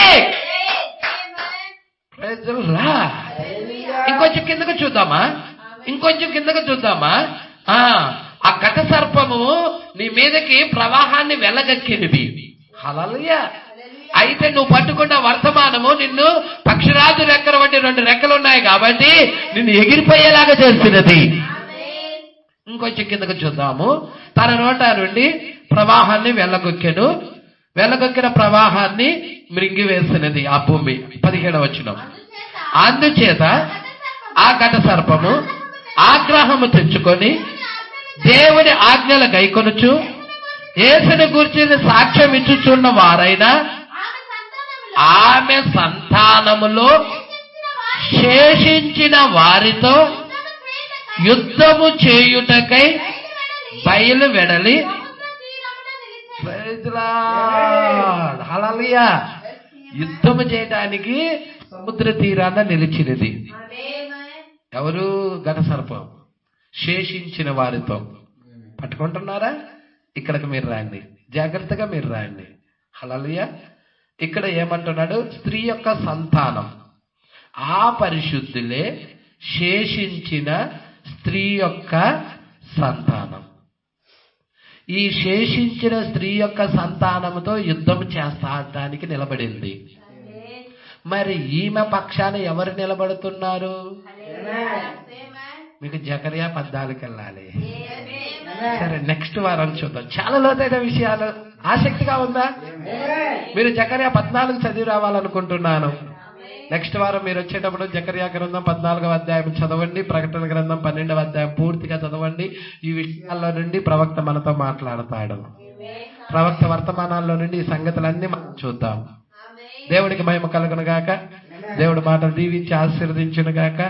ఇంకొంచెం కిందకు చూద్దామా? ఇంకొంచెం కిందకు చూద్దామా? ఆ ఘట సర్పము నీ మీదకి ప్రవాహాన్ని వెళ్ళగక్కినవి. హల్లెలూయా. అయితే నువ్వు పట్టుకున్న వర్తమానము నిన్ను పక్షిరాజు రెక్కల వంటి 2 రెక్కలు ఉన్నాయి కాబట్టి నిన్ను ఎగిరిపోయేలాగా చేస్తున్నది. ఇంకొంచెం కిందకు చూద్దాము. తన నోట నుండి ప్రవాహాన్ని వెళ్ళగొక్కెను, వెళ్ళగొక్కిన ప్రవాహాన్ని మృంగివేసినది ఆ భూమి. 17వ వచనం. అందుచేత ఆ ఘట సర్పము ఆగ్రహము తెచ్చుకొని దేవుని ఆజ్ఞలు గైకొనుచు యేసుని గూర్చిన సాక్ష్యం ఇచ్చుచున్న వారైనా ఆమె సంతానములో శేషించిన వారితో యుద్ధము చేయుటకై బయలు వెడలి. హల్లెలూయా. యుద్ధము చేయడానికి సముద్ర తీరాన నిలిచినది. ఎవరు? ఘట సర్పం. శేషించిన వారితో. పట్టుకుంటున్నారా? ఇక్కడికి మీరు రాండి, జాగ్రత్తగా మీరు రాండి. హల్లెలూయా. ఇక్కడ ఏమంటున్నాడు? స్త్రీ యొక్క సంతానం. ఆ పరిశుద్ధులే శేషించిన స్త్రీ యొక్క సంతానం. ఈ శేషించిన స్త్రీ యొక్క సంతానముతో యుద్ధం చేస్తానికి నిలబడింది. మరి ఈమె పక్షాన ఎవరు నిలబడుతున్నారు? మీకు జకర్యా 14కి వెళ్ళాలి. సరే, నెక్స్ట్ వారం చూద్దాం. చాలా లోతైన విషయాలు. ఆసక్తిగా ఉందా? మీరు జకర్యా 14 చదివి రావాలనుకుంటున్నాను. నెక్స్ట్ వారం మీరు వచ్చేటప్పుడు జకర్యా గ్రంథం 14వ అధ్యాయం చదవండి, ప్రకటన గ్రంథం 12వ అధ్యాయం పూర్తిగా చదవండి. ఈ విషయాల్లో నుండి ప్రవక్త మనతో మాట్లాడతాడు. ప్రవక్త వర్తమానాల్లో నుండి ఈ సంగతులన్నీ మనం చూద్దాం. దేవుడికి మహిమ కలుగును గాక. దేవుడి మాటలు దీవించి ఆశీర్వదించును గాక.